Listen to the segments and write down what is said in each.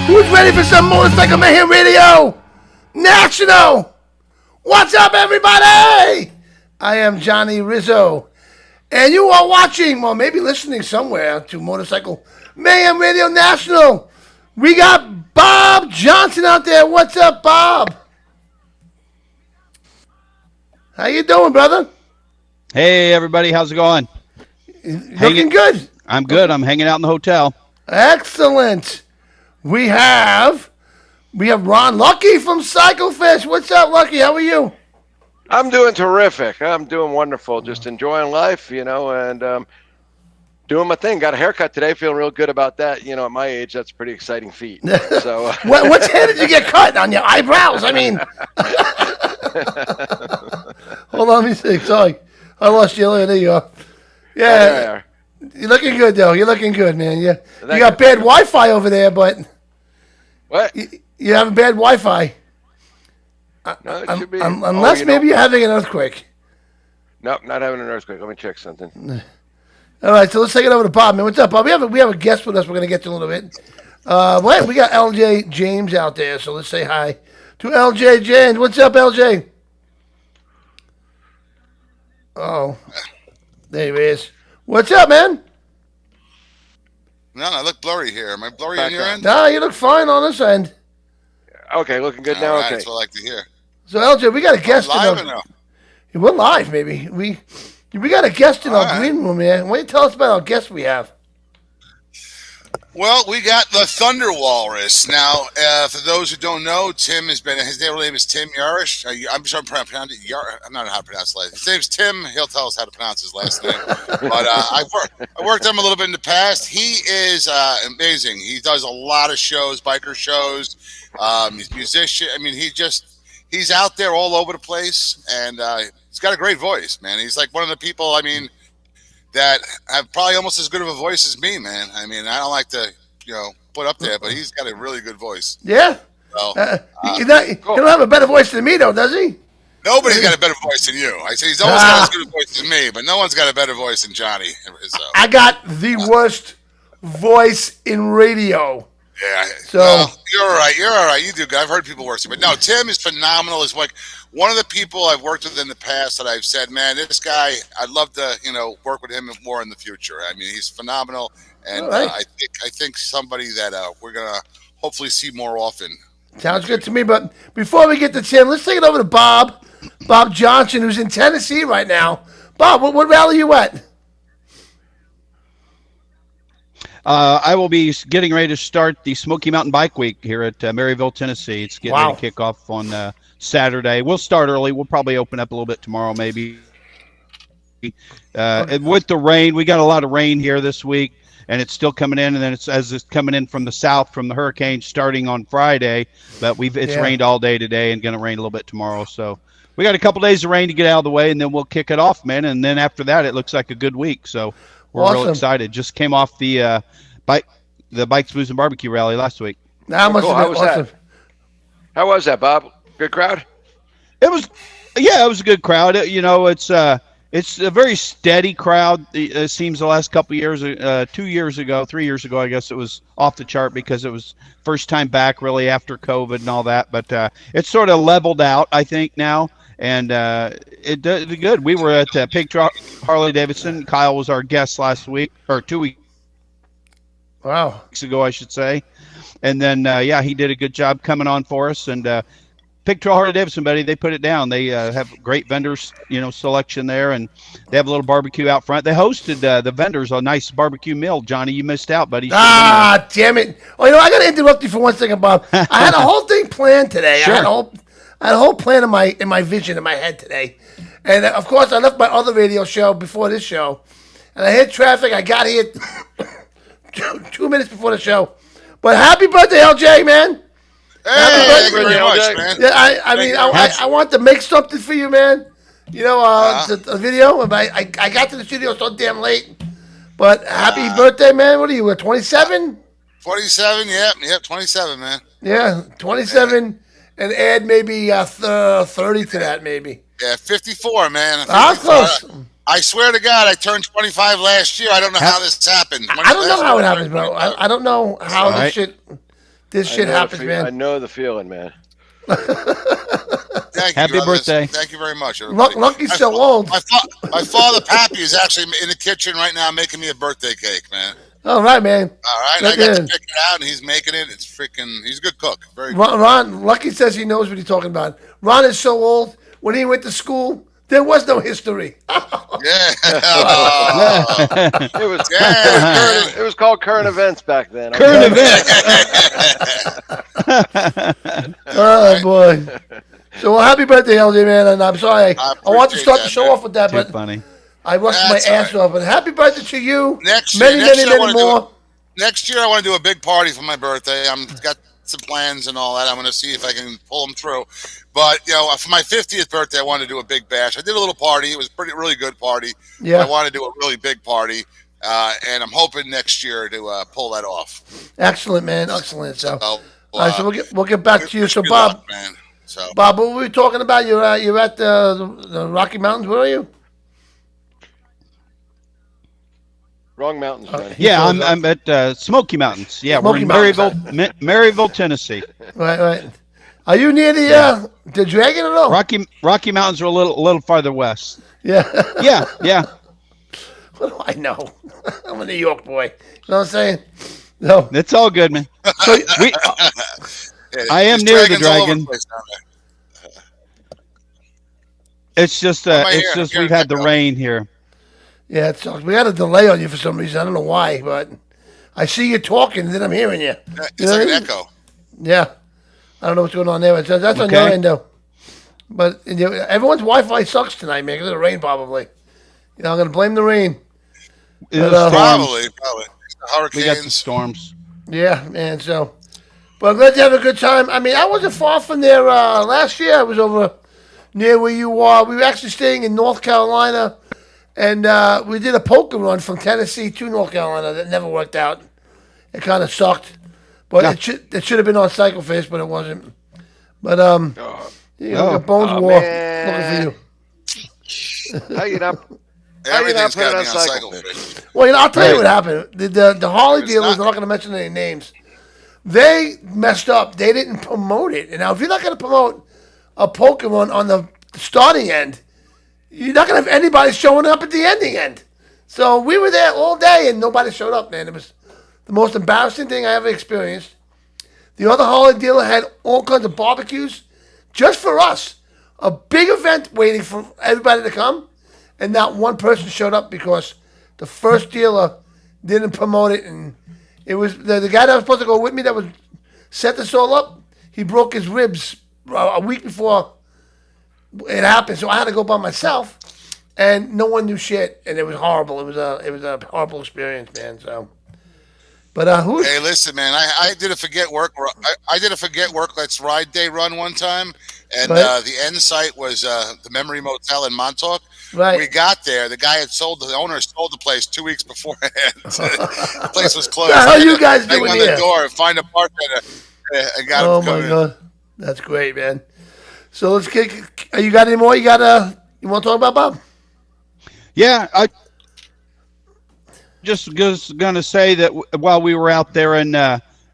Who's ready for some Motorcycle Mayhem Radio National? What's up, everybody? I am Johnny Rizzo, and you are watching, well, maybe listening somewhere to Motorcycle Mayhem Radio National. We got Bob Johnson out there. What's up, Bob? How you doing, brother? Hey, everybody. How's it going? Looking good. I'm good. I'm hanging out in the hotel. Excellent. We have Ron Lucky from Cyclefish. What's up, Lucky? How are you? I'm doing terrific. I'm doing wonderful. Just enjoying life, and doing my thing. Got a haircut today. Feeling real good about that. At my age, that's a pretty exciting feat. So, Which hair did you get cut? On your eyebrows? I mean, hold on, let me see. Sorry, I lost you. There you go. Yeah, you're looking good, though. You're looking good, man. You got bad Wi-Fi over there, but what? You have bad Wi-Fi. No, it should be. Unless maybe you're having an earthquake. Nope, not having an earthquake. Let me check something. All right, so let's take it over to Bob, man. What's up, Bob? We have a guest with us. We're going to get to in a little bit. We got LJ James out there, so let's say hi to LJ James. What's up, LJ? Oh, there he is. What's up, man? No, I look blurry here. Am I blurry on your end? No, you look fine on this end. Okay, looking good now. Right, Okay. that's what I like to hear. So, LJ, we got a guest Live in or no? We're live, maybe. We got a guest in our green room, man. Why don't you tell us about our guest we have? Well, we got the Thunder Walrus. Now, for those who don't know, Tim has been, his real name is Tim Yarish. I'm sure I'm pronouncing it. I'm not know how to pronounce his last name. His name's Tim. He'll tell us how to pronounce his last name. But I worked with him a little bit in the past. He is amazing. He does a lot of shows, biker shows. He's a musician. I mean, he's out there all over the place, and he's got a great voice, man. He's like one of the people, that have probably almost as good of a voice as me, man. I mean, I don't like to, put up there, but he's got a really good voice. Yeah. So, he don't have a better voice than me, though, does he? Nobody's got a better voice than you. I say he's always got as good a voice as me, but no one's got a better voice than Johnny. So. I got the worst voice in radio. Yeah. So you're all right. You're all right. You do good. I've heard people worse, but no, Tim is phenomenal. He's like one of the people I've worked with in the past that I've said, man, this guy, I'd love to, work with him more in the future. I mean, he's phenomenal, and right. I think somebody that we're gonna hopefully see more often. Sounds good to me. But before we get to Tim, let's take it over to Bob Johnson, who's in Tennessee right now. Bob, what rally are you at? I will be getting ready to start the Smoky Mountain Bike Week here at Maryville, Tennessee. It's getting ready to kick off on Saturday. We'll start early. We'll probably open up a little bit tomorrow, maybe. And with the rain, we got a lot of rain here this week, and it's still coming in. And then it's coming in from the south from the hurricane starting on Friday. But it's rained all day today and going to rain a little bit tomorrow. So we got a couple days of rain to get out of the way, and then we'll kick it off, man. And then after that, it looks like a good week. So we're real excited. Just came off the Bikes, Booze, and Barbecue rally last week. How was that, Bob? Good crowd? It was a good crowd. It's a very steady crowd. It seems the last couple of years, 3 years ago, I guess it was off the chart because it was first time back really after COVID and all that. But it's sort of leveled out, I think, now. And it did good. We were at Pig Truck Harley Davidson. Kyle was our guest last week, or 2 weeks ago, I should say. And then, he did a good job coming on for us. And Pig Trail Harley Davidson, buddy, they put it down. They have great vendors, selection there. And they have a little barbecue out front. They hosted the vendors a nice barbecue meal. Johnny, you missed out, buddy. Damn it. Oh, I got to interrupt you for 1 second, Bob. I had a whole thing planned today. Sure. I had a whole plan in my vision in my head today. And, of course, I left my other radio show before this show. And I hit traffic. I got here 2 minutes before the show. But happy birthday, LJ, man. Hey, thank you very much, man. Yeah, I want to make something for you, man. A video. I got to the studio so damn late. But happy birthday, man. What are you, 27? 27, yep, 27, man. Yeah, 27, and add maybe 30 to that, maybe. Yeah, 54, man. 54. How close? I swear to God, I turned 25 last year. I don't know how this happened. I don't know how it happens, bro. I don't know how this This shit happens, I man. know the feeling, man. Thank Happy you, brothers. birthday. Thank you very much, everybody. Lucky's My so fa- old. My father, Pappy, is actually in the kitchen right now making me a birthday cake, man. All right, man. All right, Right I got to there. pick it out, and he's making it. It's freaking. He's a good cook. Very good. Ron, Lucky says he knows what he's talking about. Ron is so old. When he went to school, there was no history. Yeah. It was Yeah. it was called current events back then. Current events. Oh, boy. So, well, happy birthday, LJ, man. And I'm sorry. I want to appreciate start the that, show man. off with that, Too but funny. I rushed That's my ass all right. off. But happy birthday to you. Next many, year, many, I many wanna more. Next year, I want to do a big party for my birthday. I'm got some plans and all that. I'm going to see if I can pull them through. But for my 50th birthday, I wanted to do a big bash. I did a little party. It was really good party. Yeah. I want to do a really big party, and I'm hoping next year to pull that off. Excellent, man. Excellent. So, So, all right, so we'll get back to you. So, good Bob, luck, man. So Bob, what were we talking about? You're at the Rocky Mountains. Where are you? Wrong mountains, man. Yeah, I'm at Smoky Mountains. Yeah, Smoky we're in Mountains. Maryville, Tennessee. Right. Are you near the Dragon at all? Rocky Mountains are a little farther west. Yeah. Yeah. What do I know? I'm a New York boy. You know what I'm saying? No. It's all good, man. So, We, I am there's near the dragons all over dragon. place down there. It's just Am I here? I'm we've hearing had the echo. rain here. yeah, it sucks. We had a delay on you for some reason. I don't know why, but I see you talking, and then I'm hearing you. It's You know like what I an mean? echo. Yeah. I don't know what's going on there. But that's on Okay. your end, though. But everyone's Wi-Fi sucks tonight, man, because of the rain, probably. I'm going to blame the rain. It was But, storms. Probably. We got some Hurricanes. storms. Yeah, man. So, but I'm glad you have a good time. I mean, I wasn't far from there last year. I was over near where you are. We were actually staying in North Carolina, and we did a poker run from Tennessee to North Carolina that never worked out. It kind of sucked, but Yeah. it should have been on Cycleface, but it wasn't. But Oh. Bones War man. looking for you. How you not? Everything's put it got to on be on cycle cycle. Well, I'll tell you Right. what happened. The Harley It's dealers, not- I'm not going to mention any names, they messed up. They didn't promote it. And now, if you're not going to promote a Pokemon on the starting end, you're not going to have anybody showing up at the ending end. So we were there all day, and nobody showed up, man. It was the most embarrassing thing I ever experienced. The other Harley dealer had all kinds of barbecues just for us. A big event waiting for everybody to come, and not one person showed up because the first dealer didn't promote it. And it was the guy that was supposed to go with me that would set this all up. He broke his ribs a week before it happened, so I had to go by myself, and no one knew shit, and it was horrible. It was a horrible experience, man. So, but who's Hey, listen, man. I did a forget work. I did a forget work. Let's ride day run one time, and Right. the end site was the Memory Motel in Montauk. right? We got there. The gue the owner sold the place 2 weeks beforehand. The place was closed. The hell I had you to guys bang doing on here? the door and find a bartender. I got Oh him to come my in. god, that's great, man. So let's kick. You got any more? You want to talk about, Bob? Yeah, I just was going to say that while we were out there in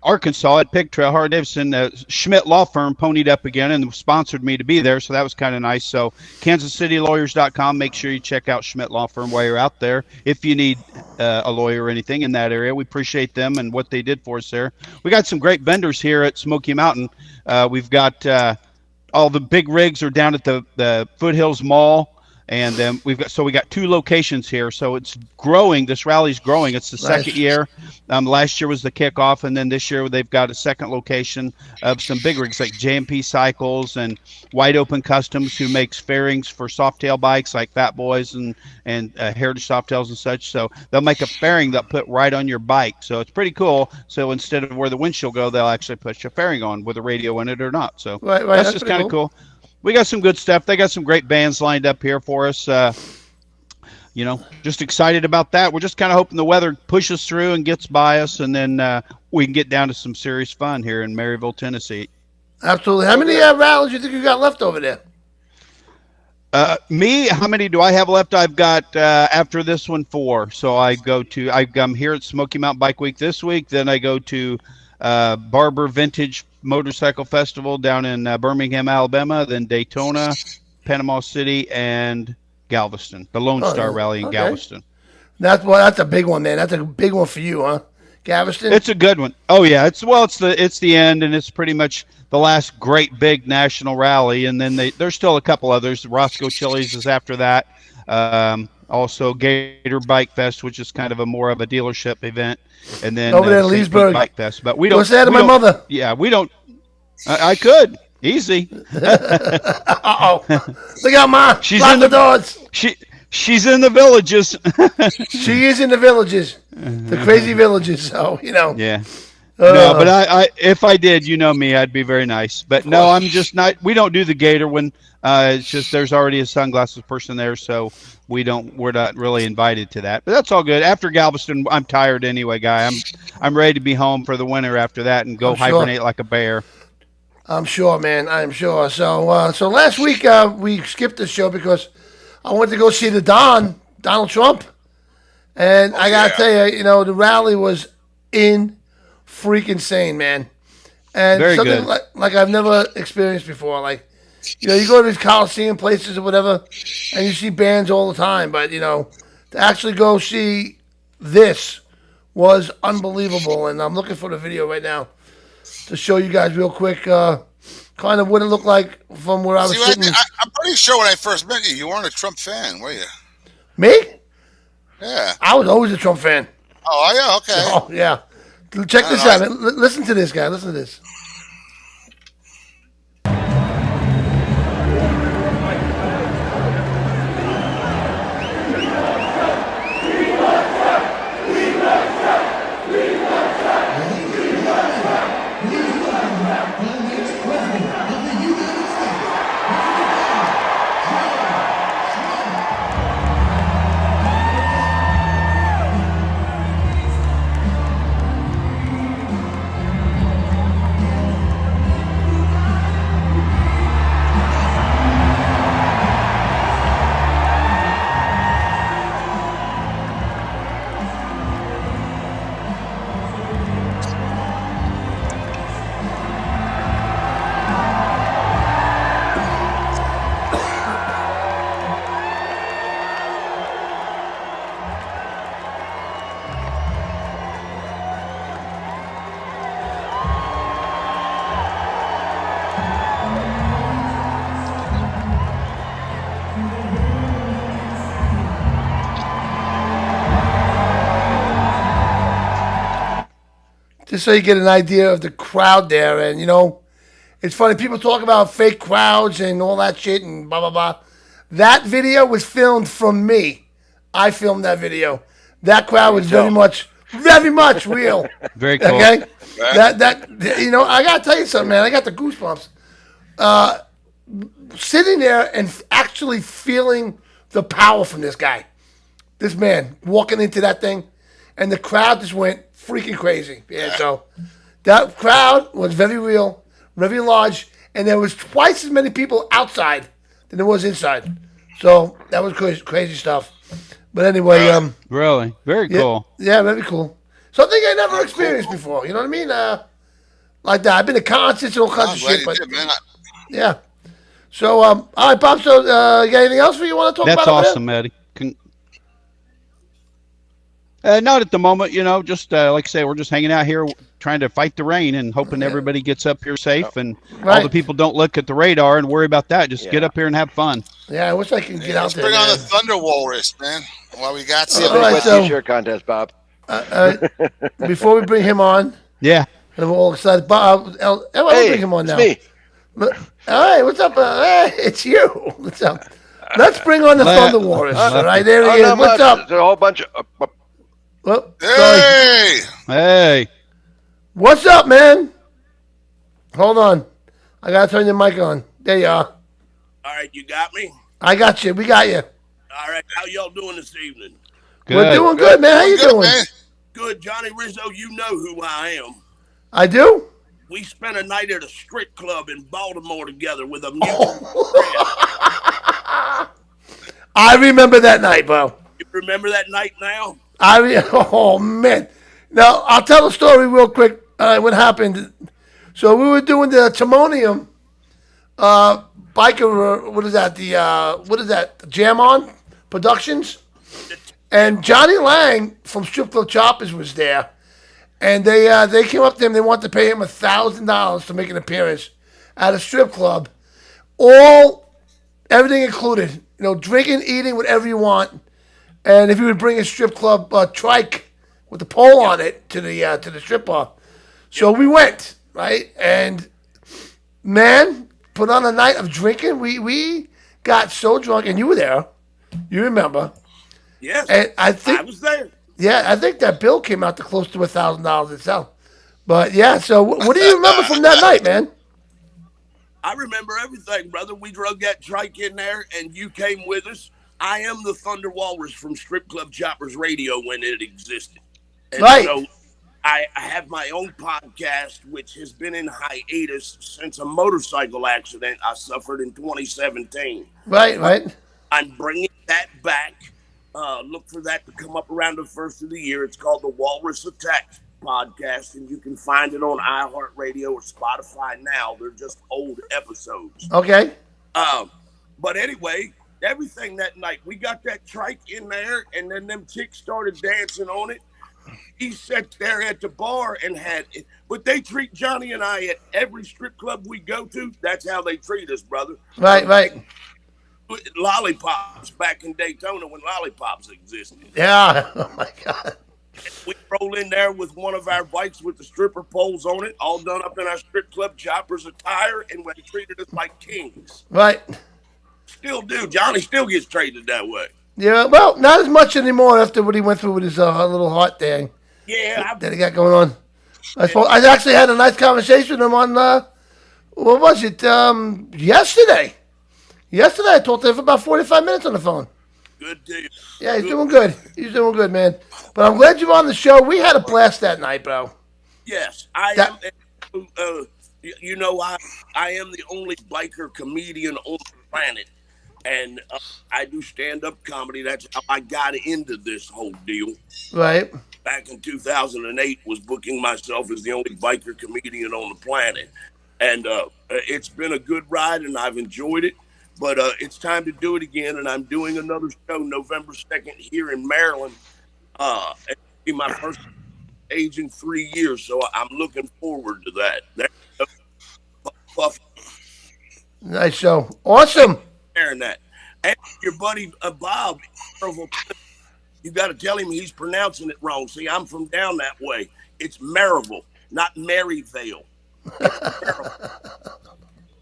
Arkansas at Pig Trail, Harley Davidson, Schmidt Law Firm ponied up again and sponsored me to be there, so that was kind of nice. So KansasCityLawyers.com, make sure you check out Schmidt Law Firm while you're out there. If you need a lawyer or anything in that area, we appreciate them and what they did for us there. We got some great vendors here at Smoky Mountain. We've got all the big rigs are down at the Foothills Mall. And we got 2 locations here, so it's growing. This rally's growing. It's the second year. Last year was the kickoff, and then this year they've got a second location of some big rigs like JMP Cycles and Wide Open Customs, who makes fairings for Softail bikes like Fat Boys and Heritage Softails and such. So they'll make a fairing they'll put right on your bike. So it's pretty cool. So instead of where the windshield go, they'll actually put your fairing on with a radio in it or not. So Right, that's that's just pretty kind of cool. We got some good stuff. They got some great bands lined up here for us. Just excited about that. We're just kind of hoping the weather pushes through and gets by us, and then we can get down to some serious fun here in Maryville, Tennessee. Absolutely. How many rallies do you think you got left over there? Me, how many do I have left? I've got, after this one, 4. So I'm here at Smoky Mountain Bike Week this week. Then I go to Barber Vintage Motorcycle Festival down in Birmingham, Alabama, then Daytona, Panama City, and Galveston. The Lone Star Rally in Galveston. That's a big one, man. That's a big one for you, huh? Galveston. It's a good one. Oh yeah, it's the end, and it's pretty much the last great big national rally, and then there's still a couple others. Roscoe Chili's is after that. Also Gator Bike Fest, which is kind of more of a dealership event, and then over there in St. Pete Leesburg Bike Fest. But we don't. What's that to my mother? Yeah, we don't. I could easy. Uh-oh. Look out, Ma. She's Lock in the the- doors. She's in the villages. She is in the villages. The crazy villages. So, Yeah. No, but I if I did, you know me, I'd be very nice. But no, I'm just not. We don't do the Gator when it's just there's already a sunglasses person there, so we're not really invited to that. But that's all good. After Galveston, I'm tired anyway, guy. I'm ready to be home for the winter after that and go hibernate like a bear. I'm sure, man. I'm sure. So, so last week we skipped the show because I went to go see Donald Trump, and I gotta tell you, the rally was in freaking insane, man. And Very something good. like I've never experienced before. Like, you go to these Coliseum places or whatever, and you see bands all the time. But to actually go see this was unbelievable. And I'm looking for the video right now to show you guys real quick, kind of what it looked like from where I was sitting. I'm pretty sure when I first met you, you weren't a Trump fan, were you? Me? Yeah. I was always a Trump fan. Oh, yeah, okay. Oh yeah. Check this out. Man. Listen to this guy. Listen to this. Just so you get an idea of the crowd there. And, it's funny. People talk about fake crowds and all that shit and blah, blah, blah. That video was filmed from me. I filmed that video. That crowd was very much real. Very cool. Okay? I got to tell you something, man. I got the goosebumps. Sitting there and actually feeling the power from this guy. This man walking into that thing. And the crowd just went freaking crazy. Yeah, so that crowd was very real, very large, and there was twice as many people outside than there was inside. So that was crazy stuff. But anyway, Really, very cool. Yeah, very cool. Something I never experienced before. You know what I mean? Like that. I've been to concerts and all kinds I'm of glad shit, you but did, man. yeah. So all right, Bob. So you got anything else you want to talk That's about? over there? awesome, Eddie. Not at the moment, just like I say, we're just hanging out here trying to fight the rain and hoping everybody gets up here safe and all Right. the people don't look at the radar and worry about that. Just get up here and have fun. Yeah, I wish I could get out Let's there. bring on man. the Thunder Walrus, man. While we got See a some. big right, wet so- t-shirt contest, Bob. Before we bring him on, Yeah. and we're all excited. Bob, I'll bring him on now. It's me. All right, what's up? Hey, it's you. What's up? Let's bring on the Thunder Warriors. All right, there he is. not What's much. up? There's a whole bunch of. Well, sorry. Hey! Hey. What's up, man? Hold on. I got to turn your mic on. There you are. All right, you got me? I got you. We got you. All right, how y'all doing this evening? Good. We're doing good, man. How you Good, doing? man. Good, Johnny Rizzo, you know who I am. I do? We spent a night at a strip club in Baltimore together with a mutual friend. I remember that night, bro. You remember that night now? Oh, man. Now, I'll tell the story real quick. All right, what happened? So we were doing the Timonium biker. What is that? What is that? Jam On Productions. And Johnny Lang from Strip Club Choppers was there, and they came up to him. They wanted to pay him $1,000 to make an appearance at a strip club, everything included. You know, drinking, eating, whatever you want, and if you would bring a strip club trike with the pole on it to the strip bar. So we went, right, and man, put on a night of drinking. We got so drunk, and you were there. You remember. Yes, And I think, I was there. yeah, I think that bill came out to close to $1,000 itself. But yeah, so what do you remember from that night, man? I remember everything, brother. We drug that trike in there, and you came with us. I am the Thunder Walrus from Strip Club Choppers Radio when it existed. And Right. so I have my own podcast, which has been in hiatus since a motorcycle accident I suffered in 2017. Right. I'm bringing that back. Look for that to come up around the first of the year. It's called the Walrus Attack Podcast, and you can find it on iHeartRadio or Spotify now. They're just old episodes. Okay. But anyway, everything that night, we got that trike in there, and then them chicks started dancing on it. He sat there at the bar and had it. But they treat Johnny and I at every strip club we go to. That's how they treat us, brother. Right. Lollipops back in Daytona when lollipops existed. Yeah. Oh my God. We roll in there with one of our bikes with the stripper poles on it, all done up in our strip club choppers attire, and they treated us like kings. Right. Still do. Johnny still gets treated that way. Yeah. Well, not as much anymore after what he went through with his little heart thing Yeah, that he got going on. I actually had a nice conversation with him on what was it? Yesterday. Yesterday, I talked to him for about 45 minutes on the phone. good deal. Yeah, he's doing good. He's doing good, man. But I'm glad you're on the show. We had a blast that night, bro. Yes, I That- am. You know, I am the only biker comedian on the planet, and I do stand-up comedy. That's how I got into this whole deal. Right. Back in 2008, was booking myself as the only biker comedian on the planet, and it's been a good ride, and I've enjoyed it. But it's time to do it again, and I'm doing another show November 2nd here in Maryland. It'll be my first stage in 3 years, so I'm looking forward to that. Buff Nice show. Awesome. sharing that. And your buddy Bob, you got to tell him he's pronouncing it wrong. See, I'm from down that way. It's Maryville, not Maryvale.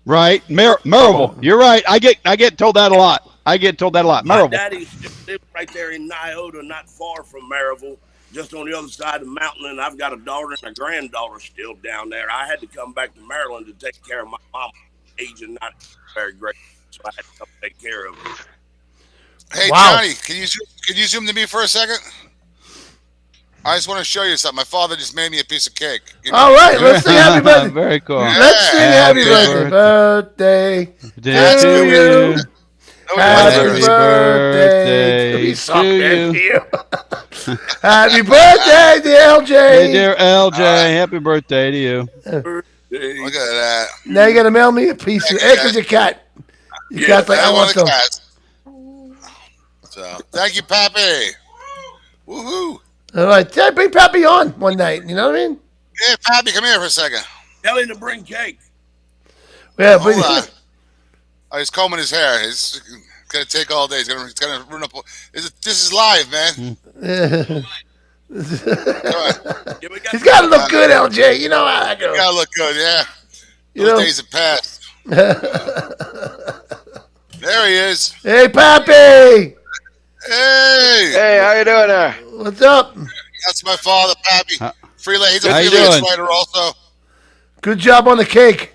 Right, Maryville. You're right. I get told that a lot. My Maryville. daddy still lives right there in Nyota, not far from Maryville, just on the other side of the mountain. And I've got a daughter and a granddaughter still down there. I had to come back to Maryland to take care of my mom, aging not very great, so I had to come take care of her. Hey, Wow. Johnny, can you zoom to me for a second? I just want to show you something. My father just made me a piece of cake. Give me- All right, let's sing happy birthday. Very cool. Let's sing happy Happy birthday. Day to you. Oh, Happy yeah. birthday birthday to to you. you. Happy birthday, dear LJ. Hey, dear LJ, happy birthday to you. Birthday. Look at that. Now you gotta mail me a piece of because your cat. Your cat's like, I want the some. cat. So, thank you, Pappy. Woohoo. All right, bring Pappy on one night. You know what I mean? Hey, Pappy, come here for a second. Tell him to bring cake. Yeah, Hold bring on. Oh, he's combing his hair. It's gonna take all day. It's gonna run up. This is live, man. Come on. Yeah, we got He's gotta look good, LJ. You know how that goes. Gotta look good, yeah. You Those know? days have passed. There he is. Hey, Pappy. Hey, Hey, how you doing there? What's up? that's my father, Pappy. He's a How you freelance doing? writer also. Good job on the cake.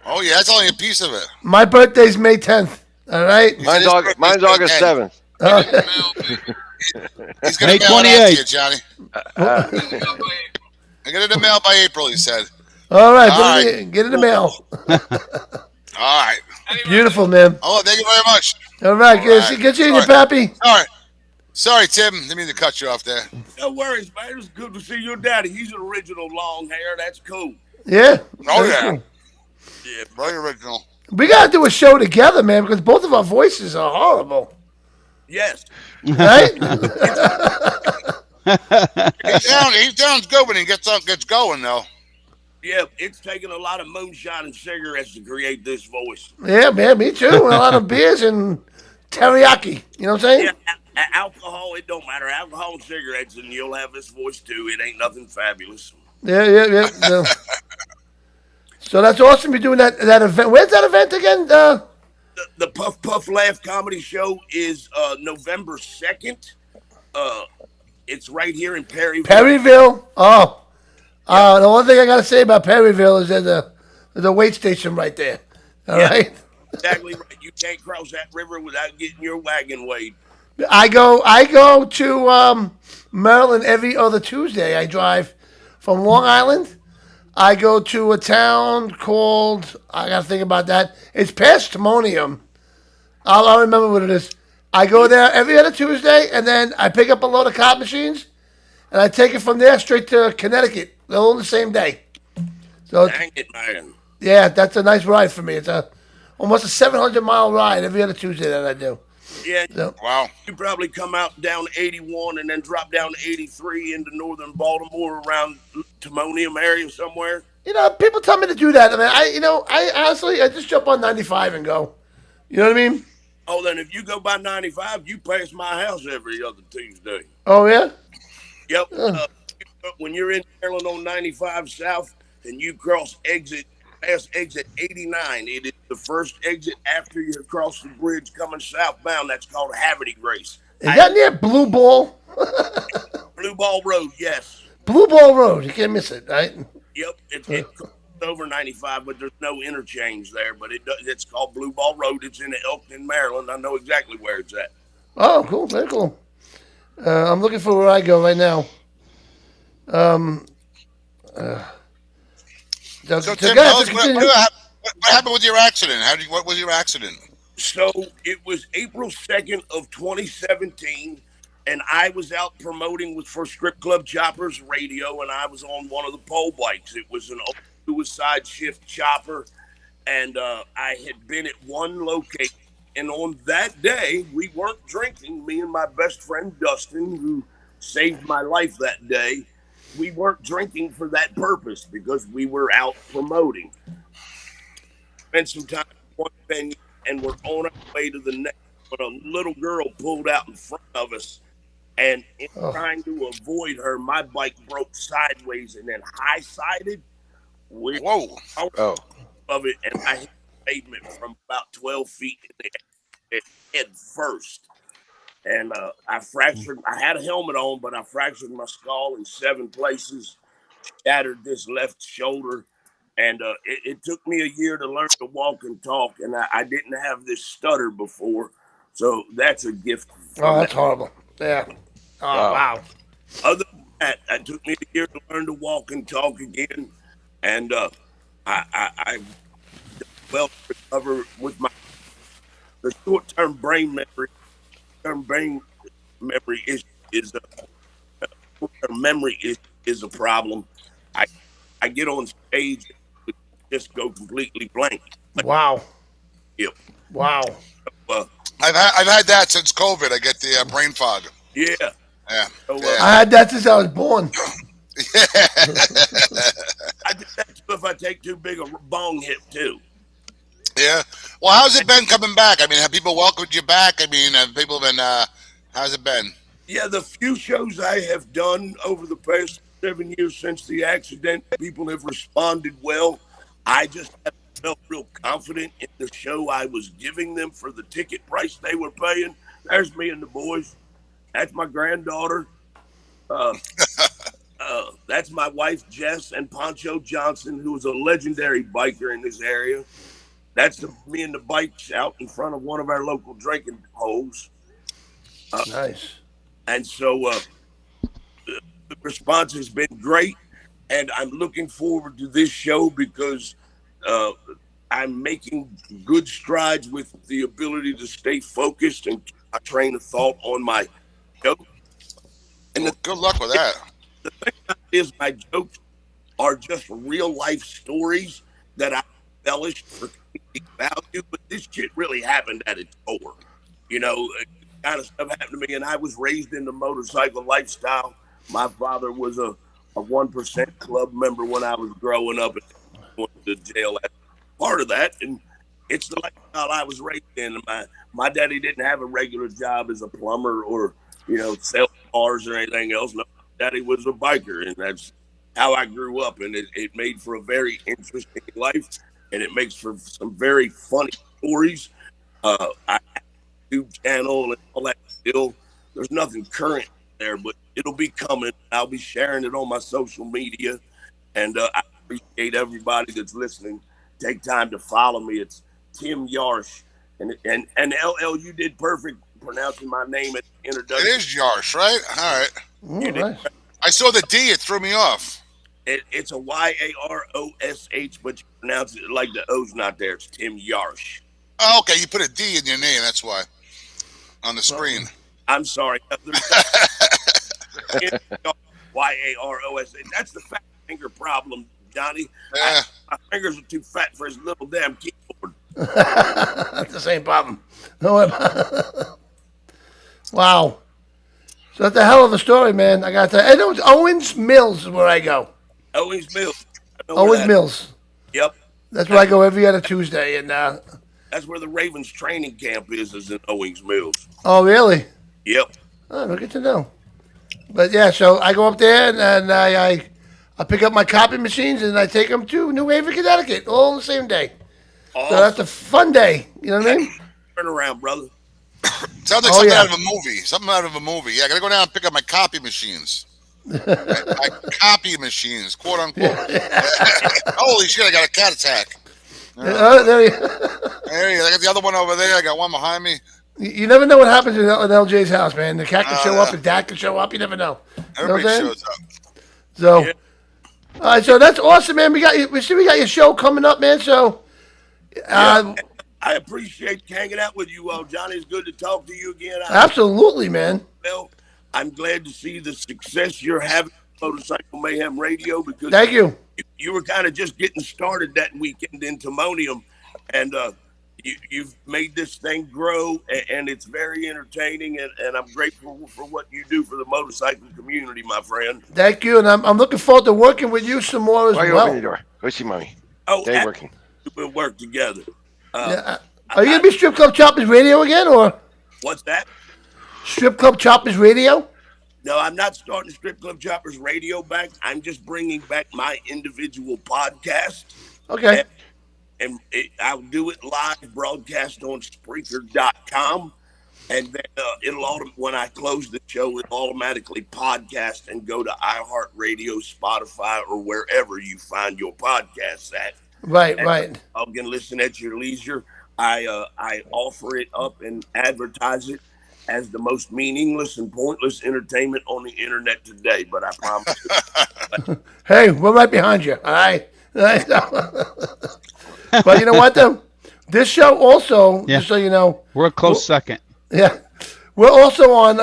Oh yeah, that's only a piece of it. My birthday's May 10th. All right. Mine's His August, birthday's August May 7th. He's gonna May mail it out to 28th. you, Johnny. I get it in the mail by April. He said. All right, All right. get in the mail. All right. Beautiful, man. Oh, thank you very much. All right, All right. good seeing you, All right. Pappy. All right. Sorry, Tim. Didn't mean to cut you off there. No worries, man. It's good to see your daddy. He's an original long hair. That's cool. Yeah. Oh, very yeah. cool. Yeah. Very original. We gotta do a show together, man, because both of our voices are horrible. Yes. Right? He sounds good when he gets going, though. Yeah, it's taken a lot of moonshine and cigarettes to create this voice. Yeah, man, me too. And a lot of beers and teriyaki. You know what I'm saying? Yeah, alcohol, it don't matter. Alcohol and cigarettes, and you'll have this voice too. It ain't nothing fabulous. Yeah. So that's awesome. You're doing that event. Where's that event again? The Puff Puff Laugh Comedy Show is November 2nd. It's right here in Perryville. Perryville. Oh. The one thing I gotta say about Perryville is there's a weight station right there. All right. Exactly right. You can't cross that river without getting your wagon weighed. I go to Maryland every other Tuesday. I drive from Long Island. I go to a town called, I gotta think about that. It's past Timonium. I'll remember what it is. I go there every other Tuesday, and then I pick up a load of cop machines, and I take it from there straight to Connecticut. They're all on the same day. So Dang it, man. yeah, that's a nice ride for me. It's almost a 700-mile ride every other Tuesday that I do. Yeah, So, Wow. you probably come out down 81 and then drop down 83 into northern Baltimore around Timonium area somewhere. people tell me to do that. I mean, I honestly, I just jump on 95 and go. You know what I mean? Oh, then if you go by 95, you pass my house every other Tuesday. Oh yeah. Yep. When you're in Maryland on 95 South and you past exit 89, it is the first exit after you cross the bridge coming southbound. That's called Haverty Grace. Is that near Blue Ball? Blue Ball Road, yes. Blue Ball Road. You can't miss it, right? Yep. It's over 95, but there's no interchange there. But it's called Blue Ball Road. It's in Elkton, Maryland. I know exactly where it's at. Oh, cool. Very cool. I'm looking for where I go right now. So, Tim, tell us what happened with your accident? What was your accident? So it was April 2nd of 2017, and I was out promoting for Strip Club Choppers Radio, and I was on one of the pole bikes. It was an suicide shift chopper, and I had been at one location. And on that day, we weren't drinking. Me and my best friend Dustin, who saved my life that day, we weren't drinking for that purpose because we were out promoting. Spent some time at one venue, and we're on our way to the next. But a little girl pulled out in front of us, and in trying to avoid her, my bike broke sideways and then high-sided. Whoa! Of it, and I hit the pavement from about 12 feet in the air, head first. And I had a helmet on, but I fractured my skull in 7 places, shattered this left shoulder. And it took me a year to learn to walk and talk. And I didn't have this stutter before. So that's a gift. Oh, that's horrible. Yeah. Oh, wow. Other than that, it took me a year to learn to walk and talk again. And I well recover with the short-term brain memory. Brain memory is a problem. I get on stage and just go completely blank. Wow. Yep. Wow. I've had that since COVID. I get the brain fog. Yeah. Yeah. So, I had that since I was born. Yeah. I do that too if I take too big a bong hit too. Yeah. Well, how's it been coming back? I mean, have people welcomed you back? I mean, have people been? How's it been? Yeah, the few shows I have done over the past 7 years since the accident, people have responded well. I just haven't felt real confident in the show I was giving them for the ticket price they were paying. There's me and the boys. That's my granddaughter. That's my wife, Jess, and Poncho Johnson, who is a legendary biker in this area. That's me and the bikes out in front of one of our local drinking holes. Nice. And so the response has been great, and I'm looking forward to this show because I'm making good strides with the ability to stay focused and keep my train of thought on my joke. And Well, good luck with that. the thing about it is, my jokes are just real life stories that I embellished for comedic value. But this shit really happened at its core. You know, kind of stuff happened to me, and I was raised in the motorcycle lifestyle. My father was a 1% club member when I was growing up, and went to jail as part of that. And it's the lifestyle I was raised in. My daddy didn't have a regular job as a plumber or sell cars or anything else. No, daddy was a biker, and that's how I grew up. And it made for a very interesting life, and it makes for some very funny stories. I have a YouTube channel and all that still. There's nothing current there, but it'll be coming. I'll be sharing it on my social media, and I appreciate everybody that's listening. Take time to follow me. It's Tim Yarsh, and LL, you did perfect pronouncing my name at the It introduction. is Yarsh, right? All right. You did. Nice. I saw the D. It threw me off. It's a Yarosh, but you pronounce it like the O's not there. It's Tim Yarsh. Oh, okay, you put a D in your name. That's why. On the screen. I'm sorry. Yarosh. That's the fat finger problem, Johnny. Yeah. My fingers are too fat for his little damn keyboard. That's the same problem. Wow. So that's a hell of a story, man. I got to. I know it's Owens Mills is where I go. Owens Mills. I know where Owens that- Mills. Yep. That's where I go every other Tuesday. And That's where the Ravens training camp is in Owings Mills. oh, really? Yep. Oh, good to know. But yeah, so I go up there and I pick up my copy machines and I take them to New Haven, Connecticut, all on the same day. So that's a fun day. You know what I mean? Turn around, brother. Sounds like Oh, something yeah. out of a movie. Something out of a movie. Yeah, I gotta go down and pick up my copy machines. my copy machines, quote unquote. Holy shit! I got a cat attack. There you, There you go. I got the other one over there. I got one behind me. you never know what happens in LJ's house, man. The cat can show up, the dad can show up. You never know. You know what I'm Everybody saying? shows up. So, Yeah. all right, so that's awesome, man. We got your show coming up, man. So, I appreciate hanging out with you all, Johnny. It's good to talk to you again. absolutely, man. I'm glad to see the success you're having on Motorcycle Mayhem Radio because Thank you. you were kind of just getting started that weekend in Timonium, and you've made this thing grow, and it's very entertaining, and I'm grateful for what you do for the motorcycle community, my friend. Thank you, and I'm looking forward to working with you some more as Why are you well. opening the door? Go see mommy. Oh, They ain't working. we'll work together. Yeah, are you gonna be Strip Club Choppers Radio again, or What's that? Strip Club Choppers Radio? No, I'm not starting Strip Club Choppers Radio back. I'm just bringing back my individual podcast. Okay. And I'll do it live broadcast on Spreaker.com. And then when I close the show, it'll automatically podcast and go to iHeartRadio, Spotify, or wherever you find your podcasts at. Right, And right. you can listen at your leisure. I offer it up and advertise it as the most meaningless and pointless entertainment on the internet today. But I promise. Hey, we're right behind you. All right. But you know what, though? This show also, Yeah. just so you know, We're a close second. yeah, we're also on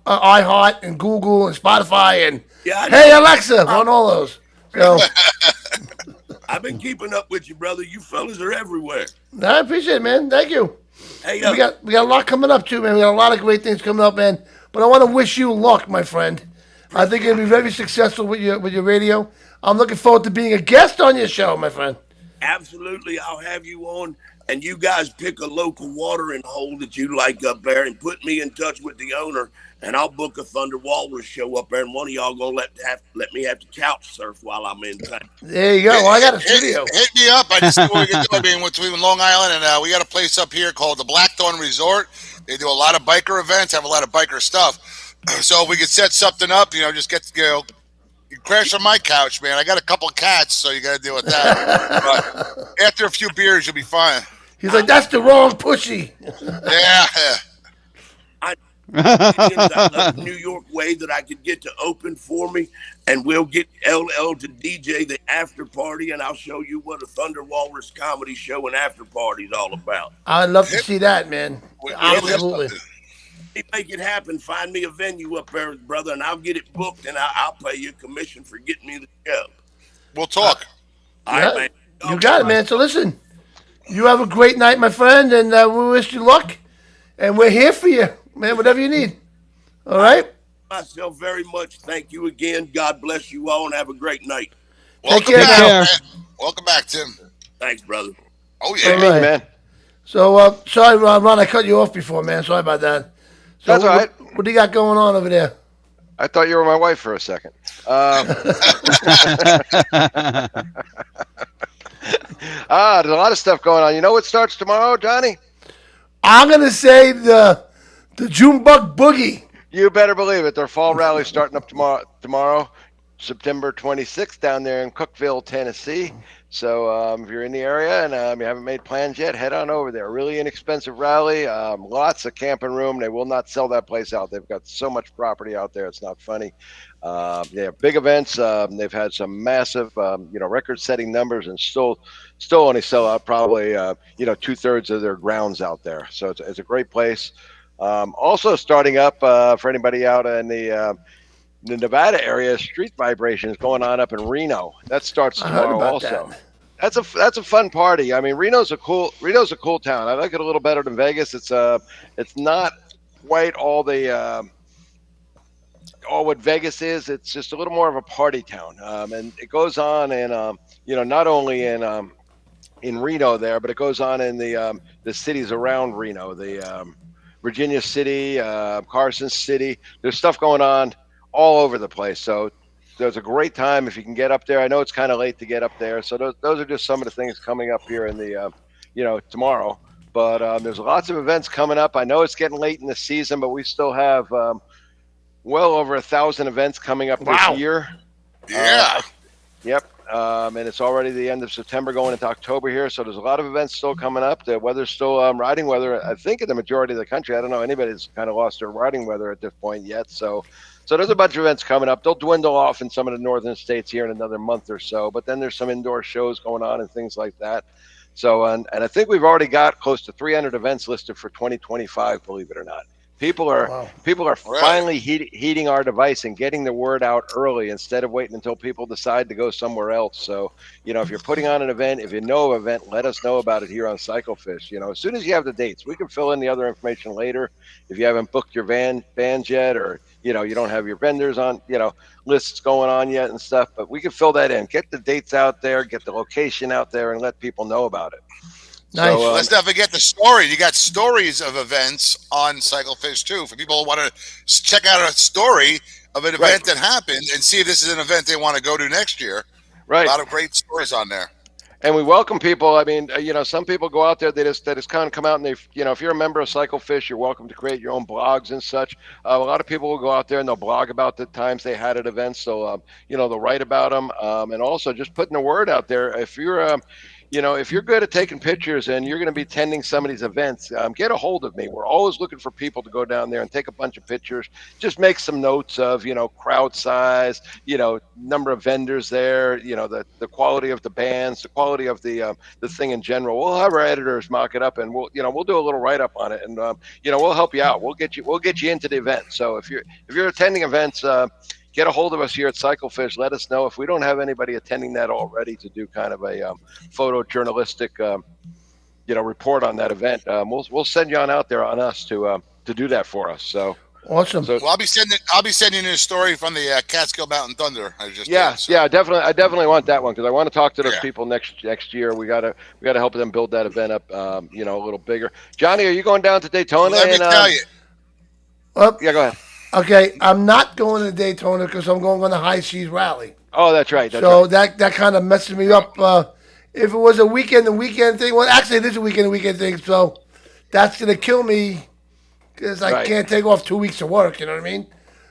iHeart and Google and Spotify and Yeah, I know. Hey Alexa, we're on all those. So I've been keeping up with you, brother. You fellas are everywhere. I appreciate it, man. Thank you. Hey, We got a lot coming up too, man. We got a lot of great things coming up, man. But I want to wish you luck, my friend. I think you'll be very successful with your radio. I'm looking forward to being a guest on your show, my friend. absolutely, I'll have you on, and you guys pick a local watering hole that you like up there, and put me in touch with the owner, and I'll book a Thunder Walrus show up there, and one of y'all gonna let me have to couch surf while I'm in town. There you go. Well, I got a studio. Hit me up. I just see what we can do. I mean, between Long Island and we got a place up here called the Blackthorn Resort. They do a lot of biker events, have a lot of biker stuff. So if we could set something up, just get you crash on my couch, man. I got a couple of cats, so you got to deal with that. But after a few beers, you'll be fine. He's like, that's the wrong pushy. Yeah. A New York way that I could get to open for me, and we'll get LL to DJ the after party, and I'll show you what a Thunder Walrus comedy show and after party is all about. I'd love to see that, man. We- Absolutely. make it happen. Find me a venue up there, brother, and I'll get it booked, and I'll pay you a commission for getting me the show. We'll talk. All right, man. You got it, man. So listen, you have a great night, my friend, and we wish you luck. And we're here for you, man, whatever you need. All right? Myself very much. Thank you again. God bless you all, and have a great night. Welcome care, back, now. Care. man. Welcome back, Tim. Thanks, brother. Oh, All yeah. right. Man, So, sorry, Ron, I cut you off before, man. Sorry about that. So That's all right. What do you got going on over there? I thought you were my wife for a second. There's a lot of stuff going on. You know what starts tomorrow, Johnny? I'm going to say the Junebug Boogie. You better believe it. Their fall rally starting up tomorrow, September 26th, down there in Cookeville, Tennessee. So if you're in the area and you haven't made plans yet, head on over there. Really inexpensive rally, lots of camping room. They will not sell that place out. They've got so much property out there. It's not funny. They have big events. They've had some massive, record-setting numbers, and still only sell out probably 2/3 of their grounds out there. So it's a great place. Also starting up for anybody out in the Nevada area, Street Vibration is going on up in Reno. That starts I heard tomorrow about also. that. That's a fun party. I mean, Reno's a cool town. I like it a little better than Vegas. It's not quite all what Vegas is. It's just a little more of a party town. And it goes on in not only in Reno there, but it goes on in the cities around Reno, the Virginia City, Carson City. There's stuff going on all over the place. So there's a great time if you can get up there. I know it's kind of late to get up there. So those are just some of the things coming up here in the, tomorrow. But there's lots of events coming up. I know it's getting late in the season, but we still have well over 1,000 events coming up this year. Yeah. Yep. And it's already the end of September going into October here. So there's a lot of events still coming up. The weather's still riding weather, I think, in the majority of the country. I don't know anybody that's kind of lost their riding weather at this point yet. So there's a bunch of events coming up. They'll dwindle off in some of the northern states here in another month or so. But then there's some indoor shows going on and things like that. So, and I think we've already got close to 300 events listed for 2025, believe it or not. People are finally heeding our device and getting the word out early instead of waiting until people decide to go somewhere else. So, if you're putting on an event, if you know of an event, let us know about it here on CycleFish. As soon as you have the dates, we can fill in the other information later. If you haven't booked your bands yet, or you don't have your vendors on, lists going on yet and stuff, but we can fill that in. Get the dates out there, get the location out there, and let people know about it. Nice. So, Let's not forget the story. You got stories of events on CycleFish too. For people who want to check out a story of an event that happened and see if this is an event they want to go to next year. Right. A lot of great stories on there. And we welcome people. I mean, some people go out there, they just kind of come out and they, if you're a member of CycleFish, you're welcome to create your own blogs and such. A lot of people will go out there and they'll blog about the times they had at events. So, they'll write about them. And also just putting the word out there. If you're, if you're good at taking pictures and you're going to be attending some of these events, get a hold of me. We're always looking for people to go down there and take a bunch of pictures. Just make some notes of, crowd size, number of vendors there, the quality of the bands, the quality of the thing in general. We'll have our editors mock it up, and we'll do a little write up on it, and we'll help you out. We'll get you into the event. So if you're attending events, get a hold of us here at CycleFish. Let us know if we don't have anybody attending that already to do kind of a photojournalistic, report on that event. We'll send you on out there on us to do that for us. So Awesome. So, Well, I'll be sending you a story from the Catskill Mountain Thunder. I definitely want that one because I want to talk to those Yeah. people next year. We gotta help them build that event up, a little bigger. Johnny, are you going down to Daytona? Let me tell you. Yeah, go ahead. Okay, I'm not going to Daytona because I'm going on the High Seas Rally. Oh, that's right. So that kind of messes me up. If it was a weekend thing, well, actually, it is a weekend thing, so that's going to kill me because I Right. can't take off 2 weeks of work, you know what I mean?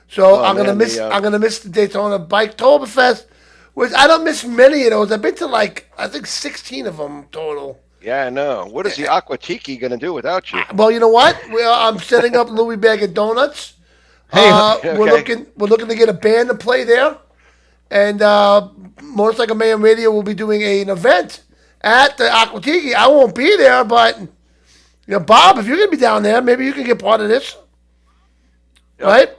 So I'm gonna miss the Daytona Biketoberfest, which I don't miss many of those. I've been to I think 16 of them total. Yeah, I know. What is the Aqua Tiki going to do without you? Well, you know what? I'm setting up Louis Bag of Donuts. Okay. We're looking to get a band to play there, and Motorcycle Mayhem Radio will be doing an event at the Aqua Tiki. I won't be there, but Bob, if you're gonna be down there, maybe you can get part of this. right?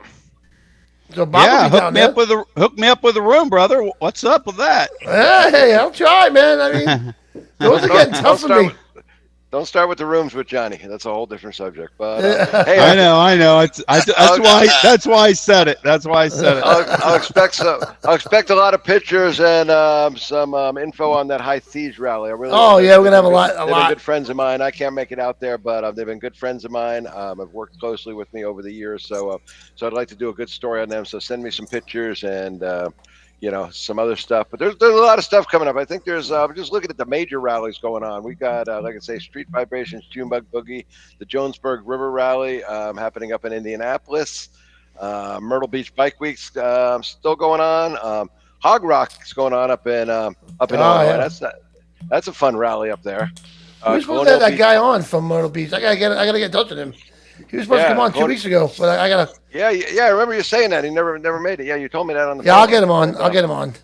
So Bob Yeah, will be down there. hook me up with a room, brother. What's up with that? Hey, I'll try, man. I mean, those are getting tough for me. Don't start with the rooms with Johnny. That's a whole different subject. But hey, I know. That's why I said it. That's why I said it. I'll expect a lot of pictures and some info on that High Seas rally. We're gonna have a lot. They've been good friends of mine. I can't make it out there, but they've been good friends of mine. Have worked closely with me over the years, so I'd like to do a good story on them. So send me some pictures and. Some other stuff, but there's a lot of stuff coming up. I think there's just looking at the major rallies going on. We got, like I say, Street Vibrations, Junebug Boogie, the Jonesburg River Rally happening up in Indianapolis. Myrtle Beach Bike Week's still going on. Hog Rock is going on up in Illinois. Yeah. That's a fun rally up there. We're supposed to have that guy on from Myrtle Beach. I gotta get in touch with him. He was supposed to come on 2 weeks ago, but I gotta. Yeah. I remember you saying that. He never made it. Yeah, you told me that on the. Yeah, phone. I'll get him on.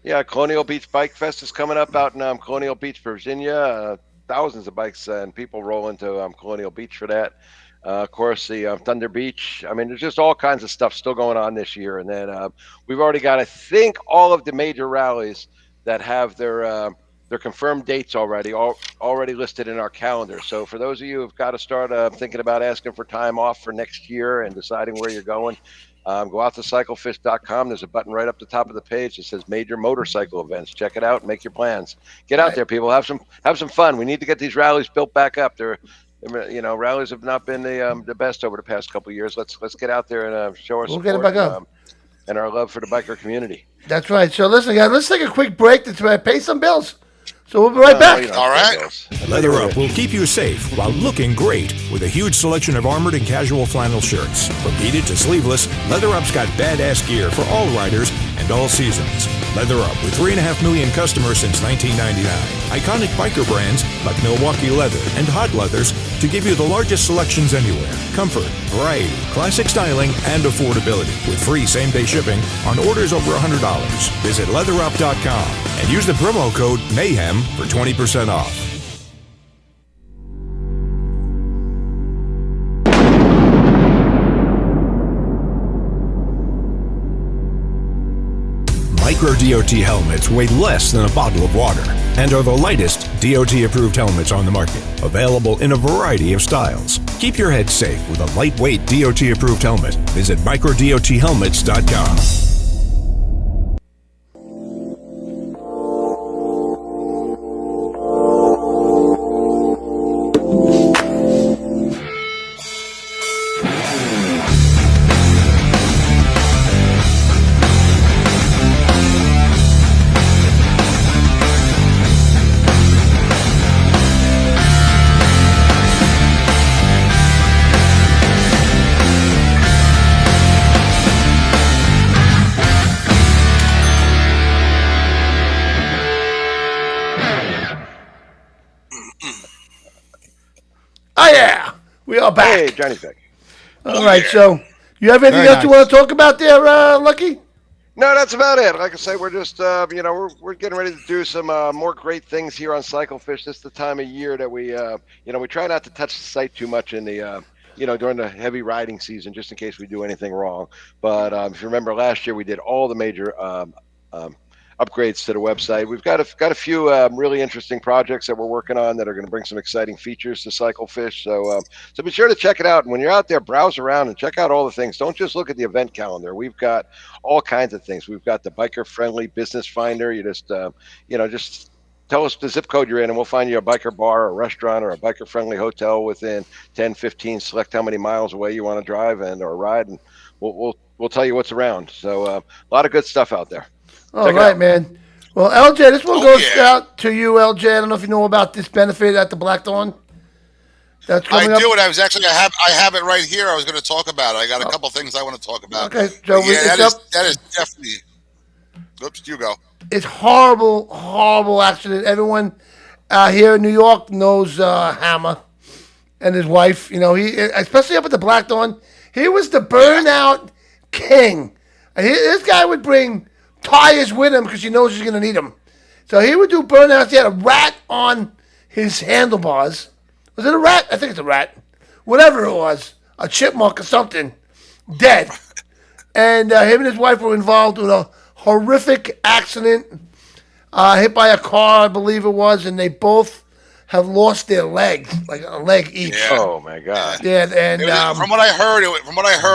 Yeah, Colonial Beach Bike Fest is coming up out in Colonial Beach, Virginia. Thousands of bikes and people roll into Colonial Beach for that. Of course, the Thunder Beach. I mean, there's just all kinds of stuff still going on this year. And then we've already got, I think, all of the major rallies that have their confirmed dates already listed in our calendar. So for those of you who've got to start thinking about asking for time off for next year and deciding where you're going, go out to cyclefish.com. There's a button right up the top of the page that says major motorcycle events. Check it out and make your plans. Get out there, people. Have some fun. We need to get these rallies built back up. Rallies have not been the best over the past couple of years. Let's get out there and show our support. We'll get it back up. And our love for the biker community. That's right. So listen, guys, let's take a quick break to pay some bills. So we'll be right back. All right. Leather Up will keep you safe while looking great with a huge selection of armored and casual flannel shirts. From heated to sleeveless, Leather Up's got badass gear for all riders and all seasons. Leather Up with 3.5 million customers since 1999. Iconic biker brands like Milwaukee Leather and Hot Leathers to give you the largest selections anywhere. Comfort, variety, classic styling, and affordability with free same-day shipping on orders over $100. Visit leatherup.com and use the promo code MAYHEM for 20% off. Micro DOT helmets weigh less than a bottle of water and are the lightest DOT-approved helmets on the market, available in a variety of styles. Keep your head safe with a lightweight DOT-approved helmet. Visit microdothelmets.com. Oh, yeah. We are back. Hey, Johnny's back. All right, so you have anything else you want to talk about there, Lucky? No, that's about it. Like I say, we're just, we're getting ready to do some more great things here on Cyclefish. This is the time of year that we try not to touch the site too much in the, during the heavy riding season, just in case we do anything wrong. But if you remember last year, we did all the major upgrades to the website. We've got a few really interesting projects that we're working on that are going to bring some exciting features to Cyclefish. So be sure to check it out. And when you're out there, browse around and check out all the things. Don't just look at the event calendar. We've got all kinds of things. We've got the biker-friendly business finder. You just tell us the zip code you're in, and we'll find you a biker bar or a restaurant or a biker-friendly hotel within 10, 15. Select how many miles away you want to drive or ride, and we'll tell you what's around. So a lot of good stuff out there. All right, man. Well, LJ, this one goes out to you, LJ. I don't know if you know about this benefit at the Black Dawn. That's coming up. I do, and I have it right here. I was going to talk about it. I got a couple things I want to talk about. Okay, so that is definitely. Oops, you go. It's horrible accident. Everyone here in New York knows Hammer and his wife. He especially up at the Black Dawn. He was the burnout king. And this guy would bring tires with him because he knows he's going to need them. So he would do burnouts. He had a rat on his handlebars. Was it a rat? I think it's a rat. Whatever it was. A chipmunk or something. dead. And him and his wife were involved with a horrific accident, hit by a car, I believe it was, and they both have lost their legs, like a leg each. Yeah. Oh my God. Yeah, and From what I heard,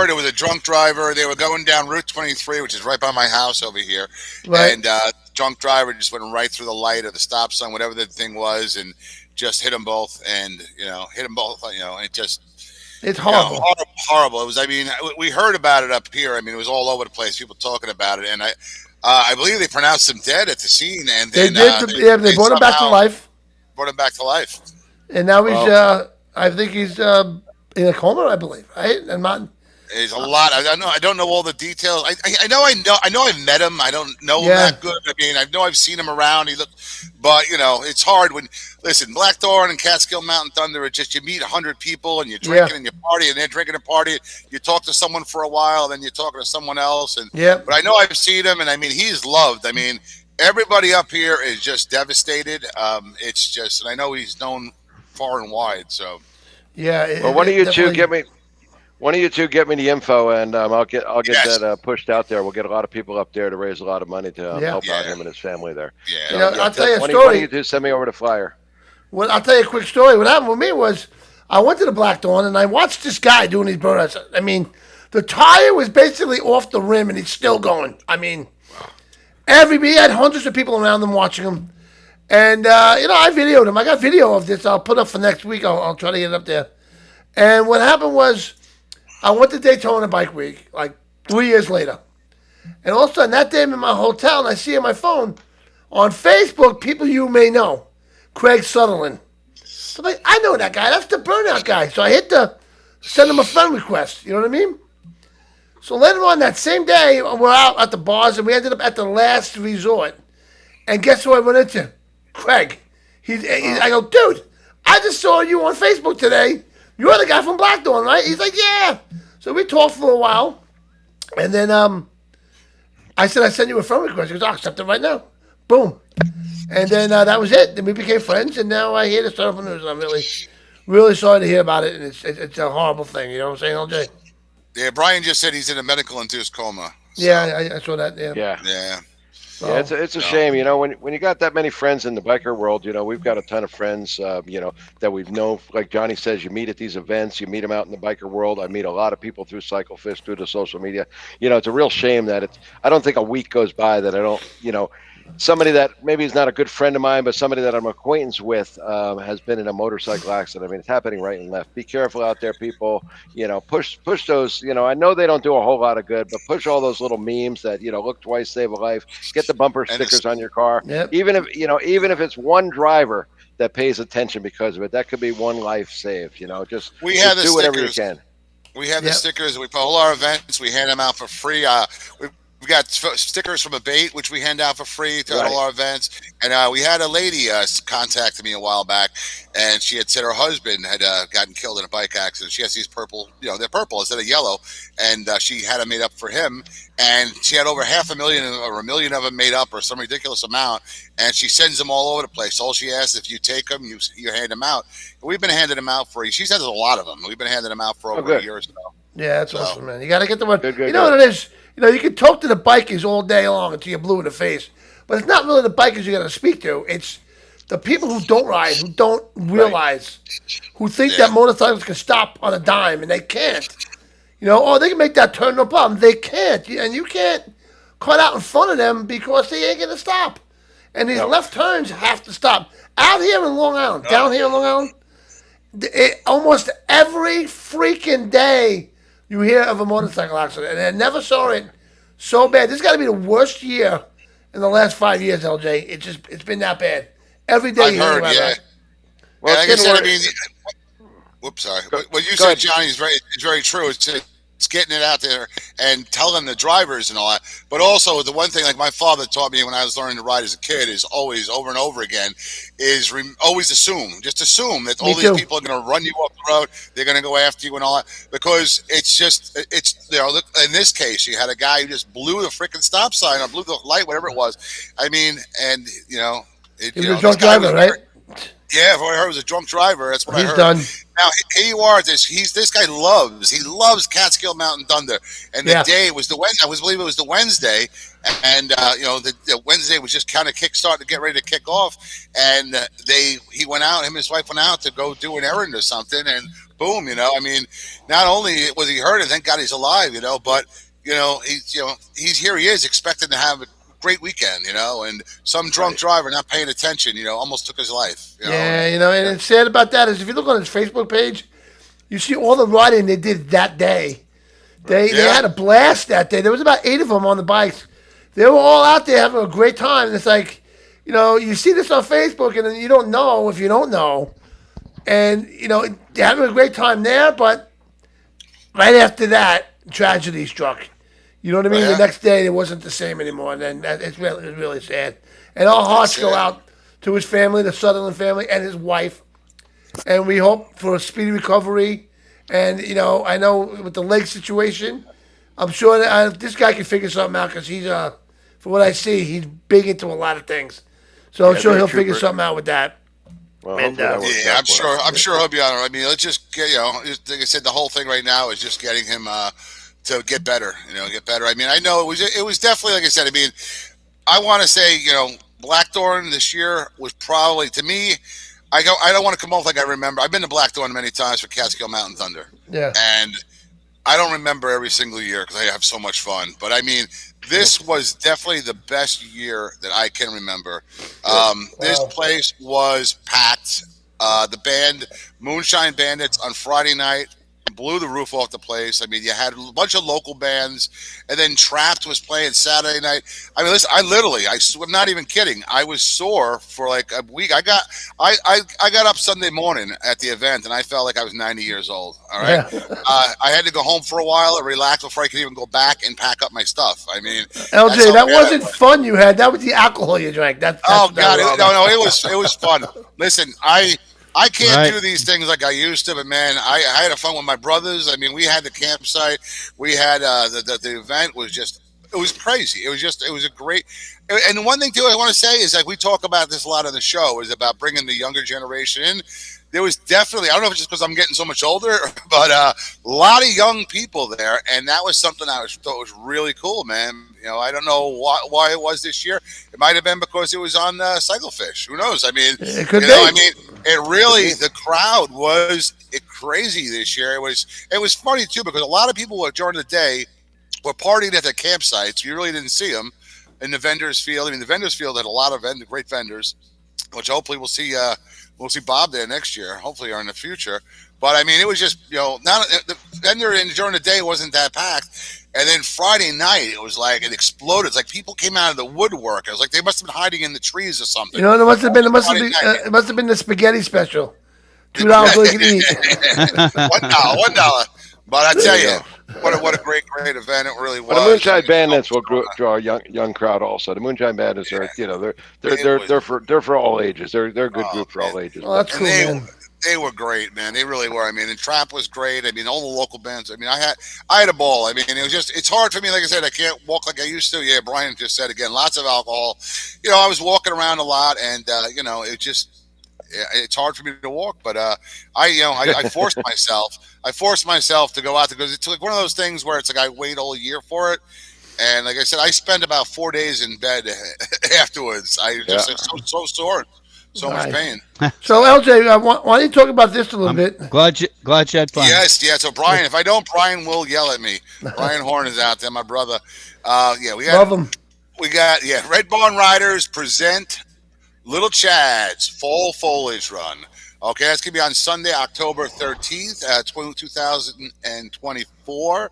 it was a drunk driver. They were going down Route 23, which is right by my house over here, Right. and drunk driver just went right through the light of the stop sign, whatever the thing was, and just hit them both. And it just it's horrible. horrible. It was. I mean, we heard about it up here. I mean, it was all over the place. People talking about it, and I believe they pronounced him dead at the scene, and They then did. They brought him back to somehow life, Brought him back to life. and now he's. Wow. I think he's in a coma, I believe. Right? And not. There's a lot. I don't know all the details. I know I've met him. I don't know him Yeah. that good. I mean, I know I've seen him around. But it's hard when Blackthorn and Catskill Mountain Thunder. It's just you meet 100 people and you're drinking and you party and they're drinking and party. You talk to someone for a while, then you're talking to someone else. But I know I've seen him, and I mean he's loved. I mean everybody up here is just devastated. It's just, and I know he's known far and wide. So Yeah. Well, one of you two definitely- get me the info, and I'll get Yes. that pushed out there. We'll get a lot of people up there to raise a lot of money to help out Yeah. him and his family there. yeah. You know, I'll tell you a One story. of you two send me over the flyer. Well, I'll tell you a quick story. What happened with me was I went to the Blackthorn and I watched this guy doing these burnouts. I mean, the tire was basically off the rim and it's still going. I mean, he had hundreds of people around him watching him. And, I videoed him. I got video of this. I'll put up for next week. I'll try to get it up there. And what happened was I went to Daytona Bike Week like 3 years later. And all of a sudden, that day I'm in my hotel and I see on my phone on Facebook people you may know. Craig Sutherland. So I'm like, I know that guy. That's the burnout guy. So I hit send him a friend request. You know what I mean? So later on that same day, we're out at the bars and we ended up at the last resort. And guess who I went into? Craig. I go, dude, I just saw you on Facebook today. You're the guy from Blackthorn, right? He's like, yeah. So we talked for a while. And then I said, I sent you a friend request. He goes, I'll accept it right now. Boom. And then that was it. Then we became friends, and now I hear this terrible news. And I'm really, really sorry to hear about it. And it's a horrible thing. You know what I'm saying, LJ? Yeah, Brian just said he's in a medical induced coma. So, Yeah, I saw that. Yeah. Yeah. Yeah. Yeah, it's a shame, when you got that many friends in the biker world, we've got a ton of friends, that we've known. Like Johnny says, you meet at these events, you meet them out in the biker world. I meet a lot of people through CycleFish, through the social media. It's a real shame that I don't think a week goes by that I don't, somebody that maybe is not a good friend of mine, but somebody that I'm acquaintance with has been in a motorcycle accident. I mean, it's happening right and left. Be careful out there, people. Push those. I know they don't do a whole lot of good, but push all those little memes that look twice, save a life. Get the bumper stickers on your car. Yep. Even if it's one driver that pays attention because of it, that could be one life saved. Just do whatever you can. We have the stickers. We put all our events. We hand them out for free. We've got stickers from Abate, which we hand out for free to all our events. And we had a lady contact me a while back, and she had said her husband had gotten killed in a bike accident. She has these purple, they're purple instead of yellow, and she had them made up for him. And she had over 500,000 or 1 million of them made up, or some ridiculous amount. And she sends them all over the place. All she asks, if you take them, you hand them out. We've been handing them out she sends us a lot of them. We've been handing them out for over a year or so. Yeah, that's awesome, man. You got to get the one. Good, You know what it is? You can talk to the bikers all day long until you're blue in the face. But it's not really the bikers you're going to speak to. It's the people who don't ride, who don't realize, who think that motorcycles can stop on a dime, and they can't. They can make that turn, no problem. They can't. And you can't cut out in front of them because they ain't going to stop. And these left turns have to stop. Out here in Long Island, down here in Long Island, almost every freaking day you hear of a motorcycle accident. And I never saw it so bad. This got to be the worst year in the last 5 years, LJ. It's been that bad. Every day I've you hear heard, about yeah. that. Well, Like I it's said, getting I worse. mean, whoops, sorry. What you Go said, ahead. Johnny, is very true. It's getting it out there and telling the drivers and all that. But also, the one thing, like my father taught me when I was learning to ride as a kid, is always, over and over again, is always assume. Just assume that all these people are going to run you off the road. They're going to go after you and all that. Because look, in this case, you had a guy who just blew the freaking stop sign or blew the light, whatever it was. I mean, and, He was a drunk driver, right? Yeah, if I heard it was a drunk driver, that's what I He's heard. done. Now here you are. This guy loves Catskill Mountain Thunder, and the Yeah. day was the Wednesday. I believe it was the Wednesday, and the Wednesday was just kind of starting to get ready to kick off, and he went out. Him and his wife went out to go do an errand or something, and boom, I mean, not only was he hurt, and thank God he's alive, but he's here. He is expecting to have a great weekend, and some drunk driver not paying attention, almost took his life. Yeah, and it's sad about that is if you look on his Facebook page, you see all the riding they did that day. They had a blast that day. There was about 8 of them on the bikes. They were all out there having a great time. And it's like, you see this on Facebook and then you don't know if you don't know. And, they're having a great time there, but right after that, tragedy struck. You know what I mean? Yeah. The next day, it wasn't the same anymore. And then it's really sad. And our hearts go out to his family, the Sutherland family, and his wife. And we hope for a speedy recovery. And, I know with the leg situation, I'm sure that this guy can figure something out because he's, from what I see, he's big into a lot of things. So I'm sure very he'll true, figure Bert. something out with that. Well, And, hopefully that works Yeah, out I'm for sure. him. I'm sure he'll be on it. I mean, let's just get, like I said, the whole thing right now is just getting him to get better. Get better. I mean, I know it was definitely, like I said. I mean, I want to say, Blackthorn this year was probably, to me, I don't want to come off like I remember. I've been to Blackthorn many times for Catskill Mountain Thunder, Yeah. and I don't remember every single year because I have so much fun. But I mean, this was definitely the best year that I can remember. This place was packed. The band Moonshine Bandits on Friday night blew the roof off the place. I mean, you had a bunch of local bands, and then Trapped was playing Saturday night. I mean, listen, I'm not even kidding. I was sore for like a week. I got up Sunday morning at the event, and I felt like I was 90 years old. All right, I had to go home for a while and relax before I could even go back and pack up my stuff. I mean, LJ, that wasn't fun you had. That was the alcohol you drank. That's God, that no, it was fun. Listen, I can't do these things like I used to, but man, I had a fun with my brothers. I mean, we had the campsite, we had the event it was crazy. It was a great. And the one thing too I want to say is like we talk about this a lot on the show is about bringing the younger generation in. There was definitely, I don't know if it's just because I'm getting so much older, but a lot of young people there, and that was something I thought was really cool, man. I don't know why it was this year. It might have been because it was on Cyclefish. Who knows? I mean, It could be. I mean, it really the crowd was crazy this year. It was funny too because a lot of people were during the day were partying at their campsites. You really didn't see them in the vendors field. I mean, the vendors field had a lot of great vendors, which hopefully we'll see. We'll see Bob there next year, hopefully, or in the future. But I mean, it was just not the vendor during the day wasn't that packed, and then Friday night it was like it exploded. It's like people came out of the woodwork. It was like they must have been hiding in the trees or something. It must have been the spaghetti special. $2 so you can eat. $1. But I tell you, what a great event it really was. But the Moonshine Bandits will draw a young crowd also. The Moonshine Bandits are, they're for all ages. They're a good group for all ages. Oh, that's cool, man. They were great, man. They really were. I mean, and Trap was great. I mean, all the local bands. I mean, I had a ball. I mean, it's hard for me. Like I said, I can't walk like I used to. Yeah, Brian just said again, lots of alcohol. I was walking around a lot, and it's hard for me to walk, but I forced myself. I forced myself to go out because it's like one of those things where it's like I wait all year for it, and like I said, I spent about 4 days in bed afterwards. I just so sore, so much pain. So LJ, why don't you talk about this a little bit? Glad you had fun. Yes. So Brian, if I don't, Brian will yell at me. Brian Horn is out there, my brother. Love him. We got Red Barn Riders present Little Chad's Fall Foliage Run. Okay, that's going to be on Sunday, October 13th, 2024.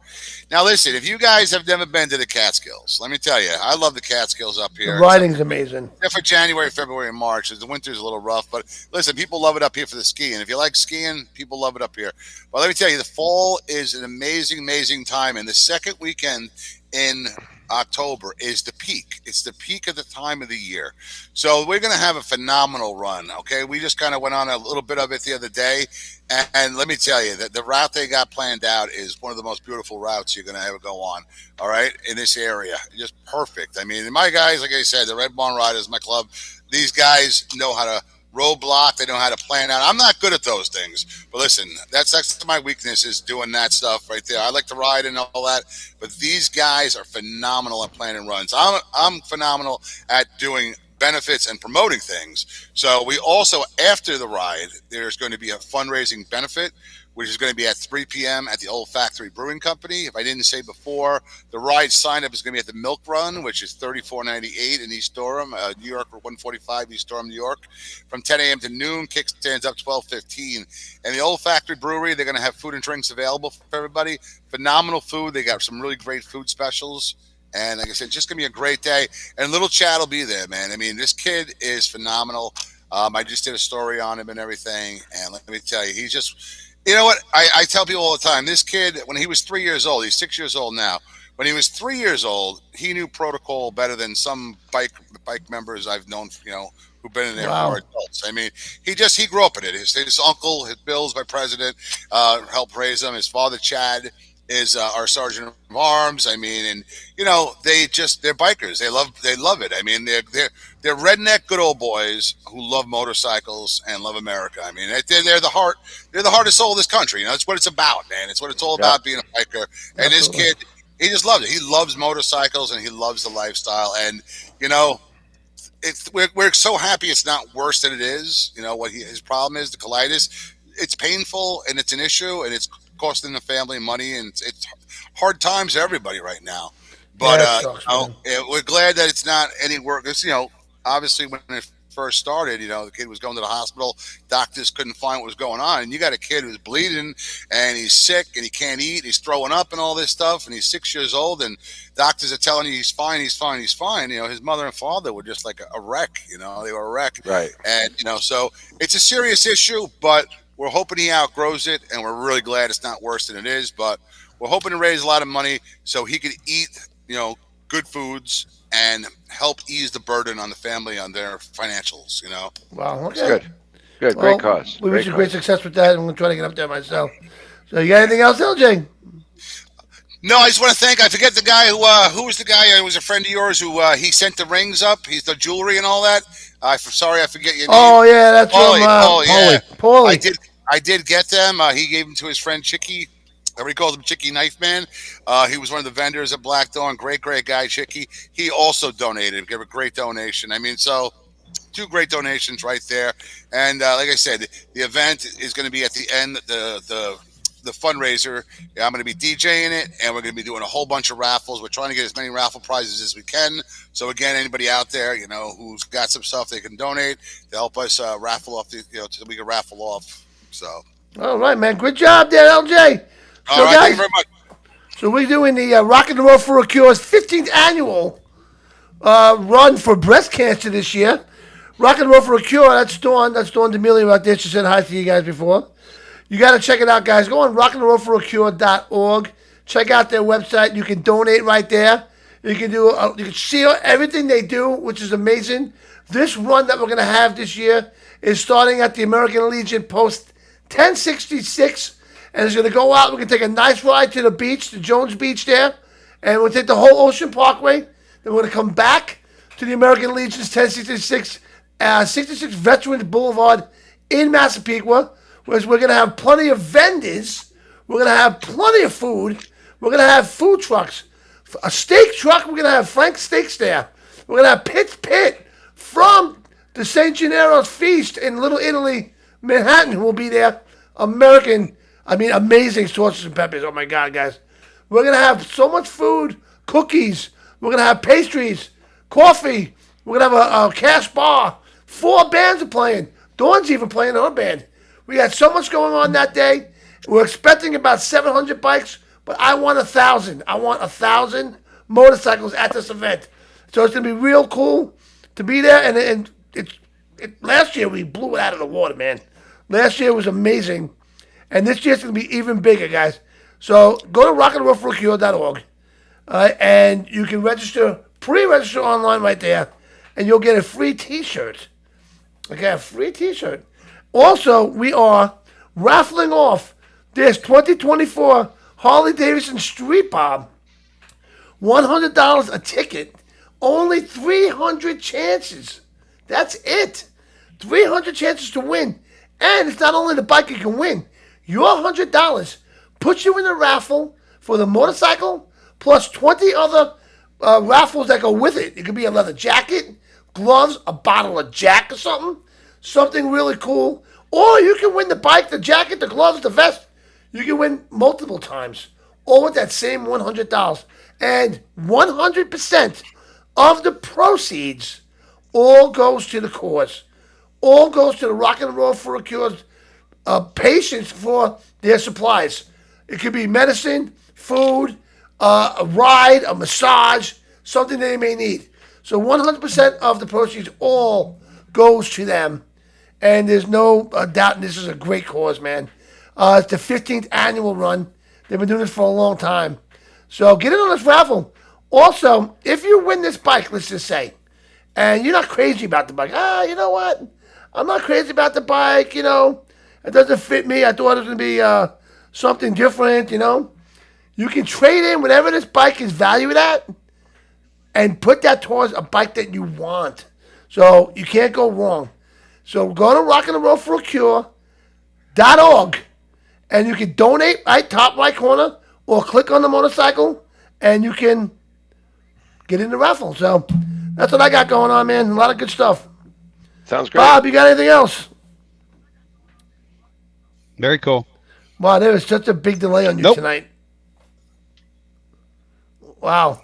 Now, listen, if you guys have never been to the Catskills, let me tell you, I love the Catskills up here. The riding's amazing. Except for January, February, and March. The winter's a little rough, but listen, people love it up here for the skiing. If you like skiing, people love it up here. But let me tell you, the fall is an amazing, amazing time, and the second weekend in October is the peak. It's the peak of the time of the year. So we're going to have a phenomenal run. Okay. We just kind of went on a little bit of it the other day. And let me tell you that the route they got planned out is one of the most beautiful routes you're going to ever go on. All right. In this area. Just perfect. I mean, my guys, like I said, the Red Barn Riders, my club, these guys know how to roadblock. They know how to plan out. I'm not good at those things, but listen, that's my weakness is doing that stuff right there. I like to ride and all that, but these guys are phenomenal at planning runs. I'm phenomenal at doing benefits and promoting things. So we also, after the ride, there's going to be a fundraising benefit, which is going to be at 3 p.m. at the Old Factory Brewing Company. If I didn't say before, the ride sign-up is going to be at the Milk Run, which is $34.98 in East Durham, New York, or 145 East Durham, New York, from 10 a.m. to noon. Kickstands up 12:15. And the Old Factory Brewery, they're going to have food and drinks available for everybody. Phenomenal food. They got some really great food specials. And like I said, just going to be a great day. And little Chad will be there, man. I mean, this kid is phenomenal. I just did a story on him and everything. And let me tell you, he's just... You know what? I tell people all the time, this kid, when he was 3 years old, he's 6 years old now. When he was 3 years old, he knew protocol better than some bike members I've known, who've been in there Wow. for adults. I mean, he grew up in it. His uncle, Bill's my president, helped raise him. His father, Chad, is our sergeant of arms. I mean, and they're bikers. They love it. I mean, they're redneck good old boys who love motorcycles and love America. I mean, they're the heart and soul of this country. That's what it's about, man. It's what it's all about, being a biker. And this kid, he just loves it. He loves motorcycles and he loves the lifestyle. And we're so happy it's not worse than it is. What his problem is, the colitis. It's painful and it's an issue and it's costing the family money, and it's hard times for everybody right now. But we're glad that it's not any worse. Obviously when it first started, the kid was going to the hospital. Doctors couldn't find what was going on, and you got a kid who's bleeding and he's sick and he can't eat. He's throwing up and all this stuff, and he's 6 years old, and doctors are telling you he's fine. His mother and father were just like a wreck. They were a wreck. Right. And so it's a serious issue, but we're hoping he outgrows it, and we're really glad it's not worse than it is. But we're hoping to raise a lot of money so he could eat, good foods and help ease the burden on the family on their financials. Wow. Okay. Good. Well, great cause. We wish you great success with that, and I'm going to try to get up there myself. So you got anything else, LJ? No, I just want to thank. I forget the guy who was the guy who was a friend of yours who he sent the rings up. He's the jewelry and all that. Sorry, I forget your name. Oh yeah, that's Paulie. I did get them. He gave them to his friend Chicky. He calls him Chicky Knife Man. He was one of the vendors at Black Dawn. Great guy, Chicky. He also donated. Gave a great donation. I mean, so 2 great donations right there. And like I said, the event is going to be at the end. The fundraiser. I'm going to be DJing it, and we're going to be doing a whole bunch of raffles. We're trying to get as many raffle prizes as we can. So again, anybody out there, who's got some stuff they can donate to help us raffle off, so we can raffle off. So. All right, man. Good job there, LJ. All right, thank you very much. So we're doing the Rock and Roll for a Cure's 15th annual run for breast cancer this year. Rock and Roll for a Cure. That's Dawn D'Amelio out there. She said hi to you guys before. You got to check it out, guys. Go on rockandrollforacure.org. Check out their website. You can donate right there. You can see everything they do, which is amazing. This run that we're going to have this year is starting at the American Legion Post 1066, and it's going to go out. We're going to take a nice ride to the beach, to Jones Beach there, and we'll take the whole Ocean Parkway. Then we're going to come back to the American Legion's 1066, 66 Veterans Boulevard in Massapequa. Whereas we're going to have plenty of vendors. We're going to have plenty of food. We're going to have food trucks. A steak truck, we're going to have Frank Steaks there. We're going to have Pitt's Pit from the St. Gennaro's Feast in Little Italy, Manhattan, who will be there. Amazing sausages and peppers. Oh, my God, guys. We're going to have so much food, cookies. We're going to have pastries, coffee. We're going to have a cash bar. 4 bands are playing. Dawn's even playing her band. We had so much going on that day. We're expecting about 700 bikes, but I want 1,000. I want 1,000 motorcycles at this event. So it's going to be real cool to be there. And last year we blew it out of the water, man. Last year was amazing. And this year's going to be even bigger, guys. So go to rockandrollforacure.org, and you can pre-register online right there, and you'll get a free T-shirt. Okay, a free T-shirt. Also, we are raffling off this 2024 Harley-Davidson Street Bob. $100 a ticket. Only 300 chances. That's it. 300 chances to win. And it's not only the bike you can win. Your $100 puts you in the raffle for the motorcycle plus 20 other raffles that go with it. It could be a leather jacket, gloves, a bottle of Jack or something really cool. Or you can win the bike, the jacket, the gloves, the vest. You can win multiple times, all with that same $100. And 100% of the proceeds all goes to the cause. All goes to the Rock and Roll for a Cure patients for their supplies. It could be medicine, food, a ride, a massage, something they may need. So 100% of the proceeds all goes to them. And there's no doubt this is a great cause, man. It's the 15th annual run. They've been doing this for a long time. So get in on this raffle. Also, if you win this bike, let's just say, and you're not crazy about the bike. You know what? I'm not crazy about the bike, It doesn't fit me. I thought it was going to be something different, You can trade in whatever this bike is valued at and put that towards a bike that you want. So you can't go wrong. So go to rockandrollforacure.org and you can donate right top right corner or click on the motorcycle and you can get in the raffle. So that's what I got going on, man. A lot of good stuff. Sounds great. Bob, you got anything else? Very cool. Wow, there was such a big delay on you tonight. Wow.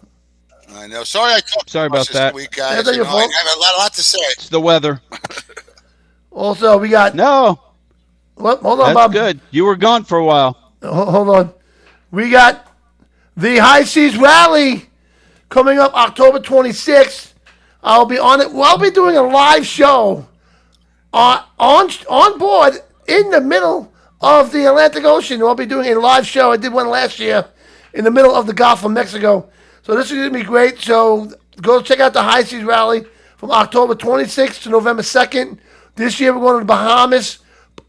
I know. Sorry, I talked Sorry too much about this that. week, guys. That's not your I fault. have a lot to say. It's the weather. Also, we got. No, Well, hold on, that's Bob. good. You were gone for a while. Hold on. We got the High Seas Rally coming up October 26th. I'll be on it. Well, I'll be doing a live show on board in the middle of the Atlantic Ocean. I'll be doing a live show. I did one last year in the middle of the Gulf of Mexico. So this is going to be great. So go check out the High Seas Rally from October 26th to November 2nd. This year we're going to the Bahamas.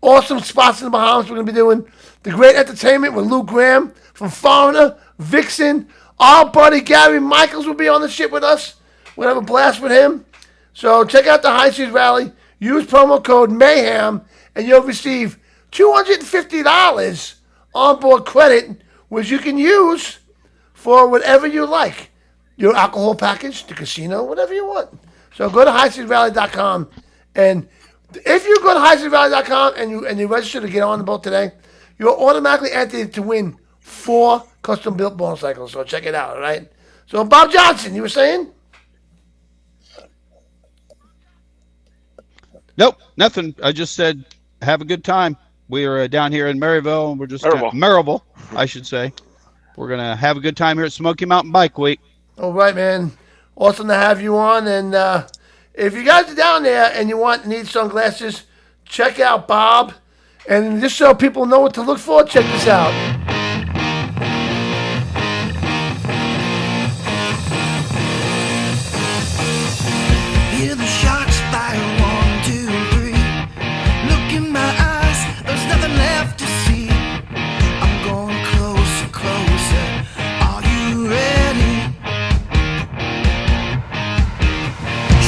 Awesome spots in the Bahamas we're going to be doing. The Great Entertainment with Lou Graham from Foreigner, Vixen. Our buddy Gary Michaels will be on the ship with us. We'll have a blast with him. So check out the High Seas Rally. Use promo code MAYHEM and you'll receive $250 onboard credit, which you can use for whatever you like. Your alcohol package, the casino, whatever you want. So go to highseasrally.com. And if you go to highseasrally.com and you register to get on the boat today, you're automatically entered to win 4 custom-built motorcycles. So check it out, all right? So Bob Johnson, you were saying? Nope, nothing. I just said have a good time. We are down here in Maryville, and we're just Maryville, I should say. We're gonna have a good time here at Smoky Mountain Bike Week. All right, man. Awesome to have you on. And if you guys are down there and you need sunglasses, check out Bob. And just so people know what to look for, check this out. Hear the shots fire, 1, 2, 3. Look in my eyes, there's nothing left to see. I'm going closer, closer. Are you ready?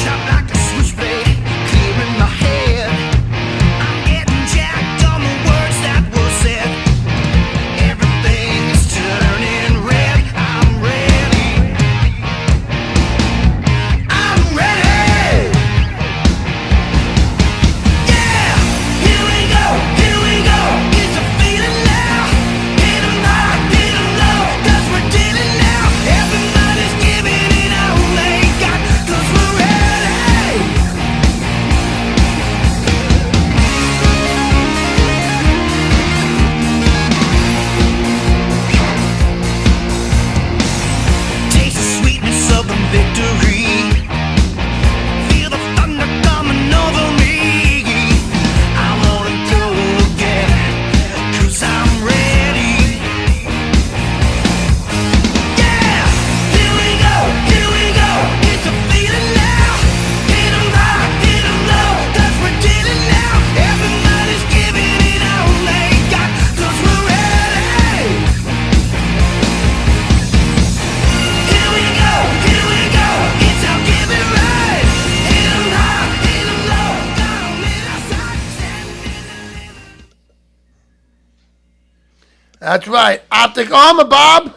Shot like a switchblade, clear in my head. I'm getting jacked on the words that were said. That's right. Optic Armor, Bob.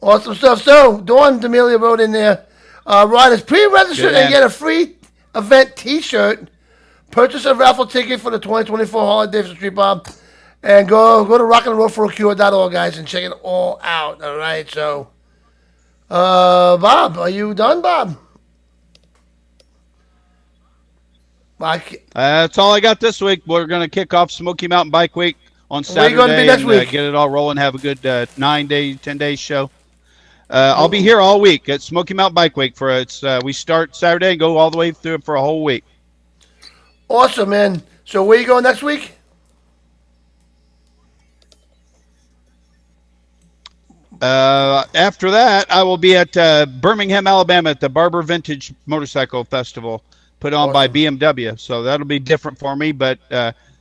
Awesome stuff. So, Dawn D'Amelia wrote in there, riders pre-register Good and man. get a free event T-shirt. Purchase a raffle ticket for the 2024 Holiday for Street Bob. And go to rockandrollforacure.org, guys, and check it all out. All right, so, Bob, are you done, Bob? That's all I got this week. We're going to kick off Smoky Mountain Bike Week on Where you Saturday gonna be next and week? get it all rolling. Have a good 10-day show. I'll be here all week at Smoky Mountain Bike Week for it's. We start Saturday and go all the way through it for a whole week. Awesome, man. So where you going next week? After that, I will be at Birmingham, Alabama at the Barber Vintage Motorcycle Festival put on by BMW. So that'll be different for me, but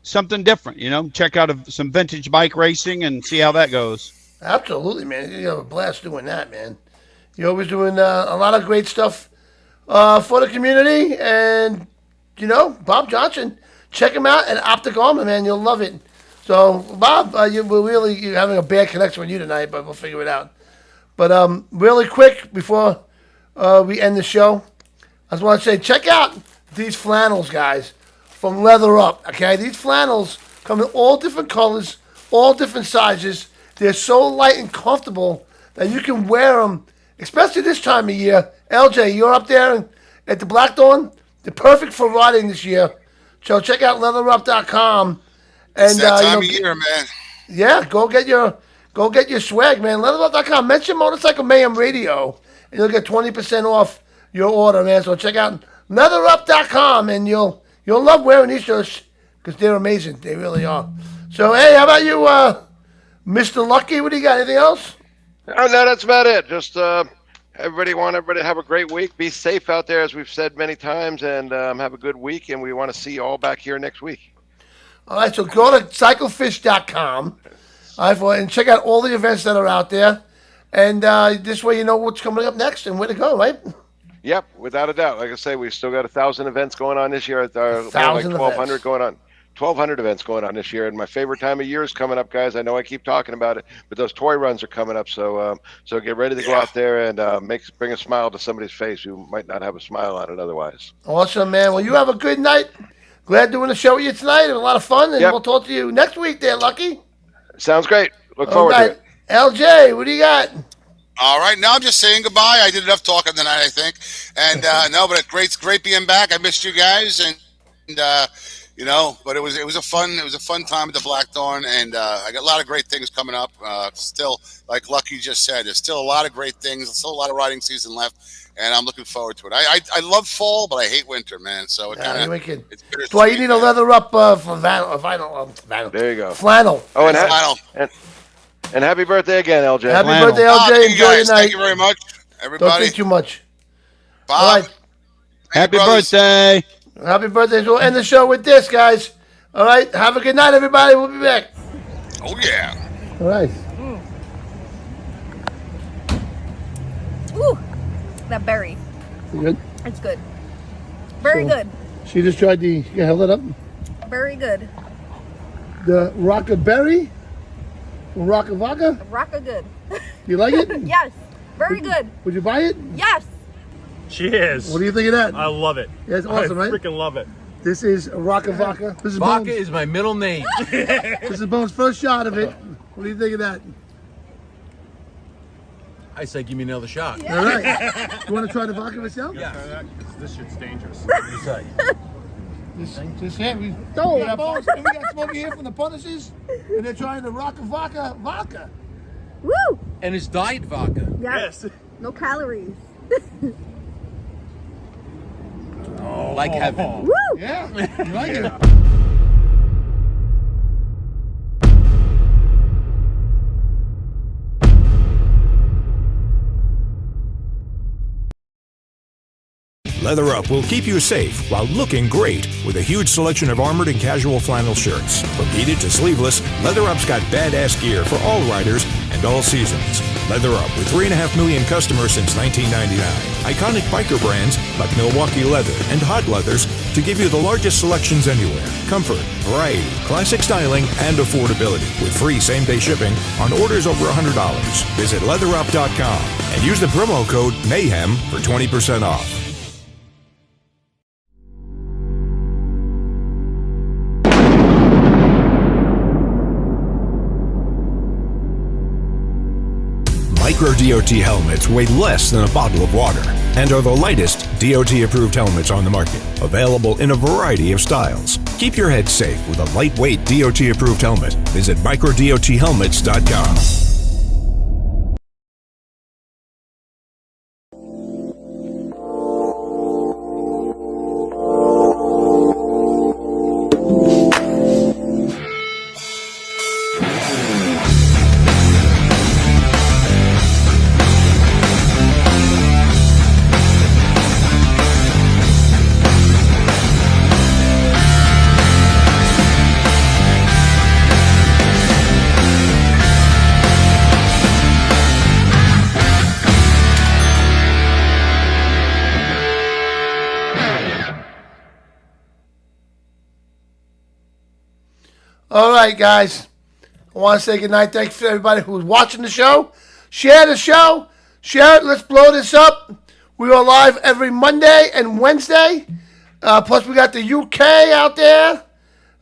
something different, check out some vintage bike racing and see how that goes. Absolutely, man. You have a blast doing that, man. You're always doing a lot of great stuff for the community. And, Bob Johnson, check him out at Optic Armor, man. You'll love it. So, Bob, you're having a bad connection with you tonight, but we'll figure it out. But really quick, before we end the show, I just want to say, check out these flannels, guys, from Leather Up, okay? These flannels come in all different colors, all different sizes. They're so light and comfortable that you can wear them, especially this time of year. LJ, you're up there at the Blackthorn. They're perfect for riding this year. So check out leatherup.com. It's And that time of year, man. yeah, go get your swag, man. Leatherup.com. Mention Motorcycle Mayhem Radio, and you'll get 20% off your order, man. So check out leatherup.com, and you'll love wearing these shirts because they're amazing. They really are. So hey, how about you, Mr. Lucky? What do you got? Anything else? Oh, no, that's about it. Just everybody to have a great week. Be safe out there, as we've said many times, and have a good week. And we want to see you all back here next week. All right, so go to cyclefish.com and check out all the events that are out there. And this way you know what's coming up next and where to go, right? Yep, without a doubt. Like I say, we've still got 1,000 events going on this year. 1,000 1,200 events. going on. 1,200 events going on this year, and my favorite time of year is coming up, guys. I know I keep talking about it, but those toy runs are coming up, so get ready to go out there and bring a smile to somebody's face who might not have a smile on it otherwise. Awesome, man. Well, you have a good night. Glad doing the show with you tonight. It was a lot of fun, and Yep. we'll talk to you next week there, Lucky. Sounds great. Look All forward to right. it. LJ, what do you got? All right, now I'm just saying goodbye. I did enough talking tonight, I think. And no, but it's great being back. I missed you guys, and but it was a fun time at the Blackthorn, and I got a lot of great things coming up. Still, like Lucky just said, there's still a lot of great things. There's still a lot of riding season left, and I'm looking forward to it. I love fall, but I hate winter, man. So it Yeah, kind you of ain't kidding. it's That's why you need a bittersweet, leather up for vinyl. There you go. Flannel. Oh, and, man. Final. and happy birthday again, LJ. Happy Flannel. birthday, Thank LJ. you Enjoy guys. your night. Thank you very much, Don't everybody. think too much. Bob, All right. thank you, Happy brothers. birthday. Happy birthday. So we'll end the show with this, guys. All right. Have a good night, everybody. We'll be back. Oh yeah. All right. Ooh, that berry. You good? It's good. Very good. She just tried you held it up. Very good. The Rockaberry from Rocka Vodka. Rocka good. You like it? Yes. Very good. Would you buy it? Yes. Cheers. What do you think of that? I love it. Yeah, it's awesome, I right? freaking love it. This is Rocka Vodka. This is Vodka Bones. is my middle name. This is Bones' first shot of it. What do you think of that? I say, give me another shot. All right. You want to try the vodka myself? Yeah. This shit's dangerous. Just here. We got Bones, and we got Smokey here from the Punishers, and they're trying the Rocka Vodka. Woo. And it's diet vodka. Yes. No calories. Like heaven. Woo. Yeah, you like it? Leather Up will keep you safe while looking great with a huge selection of armored and casual flannel shirts. From heated to sleeveless, Leather Up's got badass gear for all riders and all seasons. Leather Up with 3.5 million customers since 1999. Iconic biker brands like Milwaukee Leather and Hot Leathers to give you the largest selections anywhere. Comfort, variety, classic styling, and affordability with free same-day shipping on orders over $100. Visit leatherup.com and use the promo code MAYHEM for 20% off. Micro DOT helmets weigh less than a bottle of water and are the lightest DOT-approved helmets on the market, available in a variety of styles. Keep your head safe with a lightweight DOT-approved helmet. Visit microdothelmets.com. All right, guys. I want to say goodnight. Thanks for everybody who's watching the show. Share the show. Share it. Let's blow this up. We are live every Monday and Wednesday. Plus, we got the UK out there.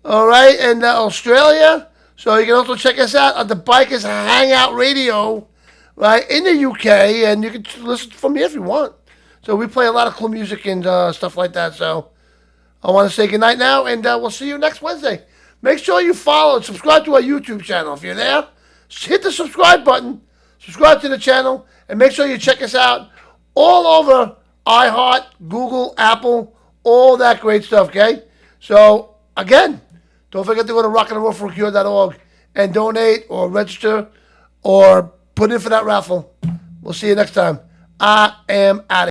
All right, and Australia. So you can also check us out on the Bikers Hangout Radio, right, in the UK. And you can listen from here if you want. So we play a lot of cool music and stuff like that. So I want to say goodnight now, and we'll see you next Wednesday. Make sure you follow and subscribe to our YouTube channel. If you're there, hit the subscribe button, subscribe to the channel, and make sure you check us out all over iHeart, Google, Apple, all that great stuff, okay? So, again, don't forget to go to rockandrollforacure.org and donate or register or put in for that raffle. We'll see you next time. I am out of here.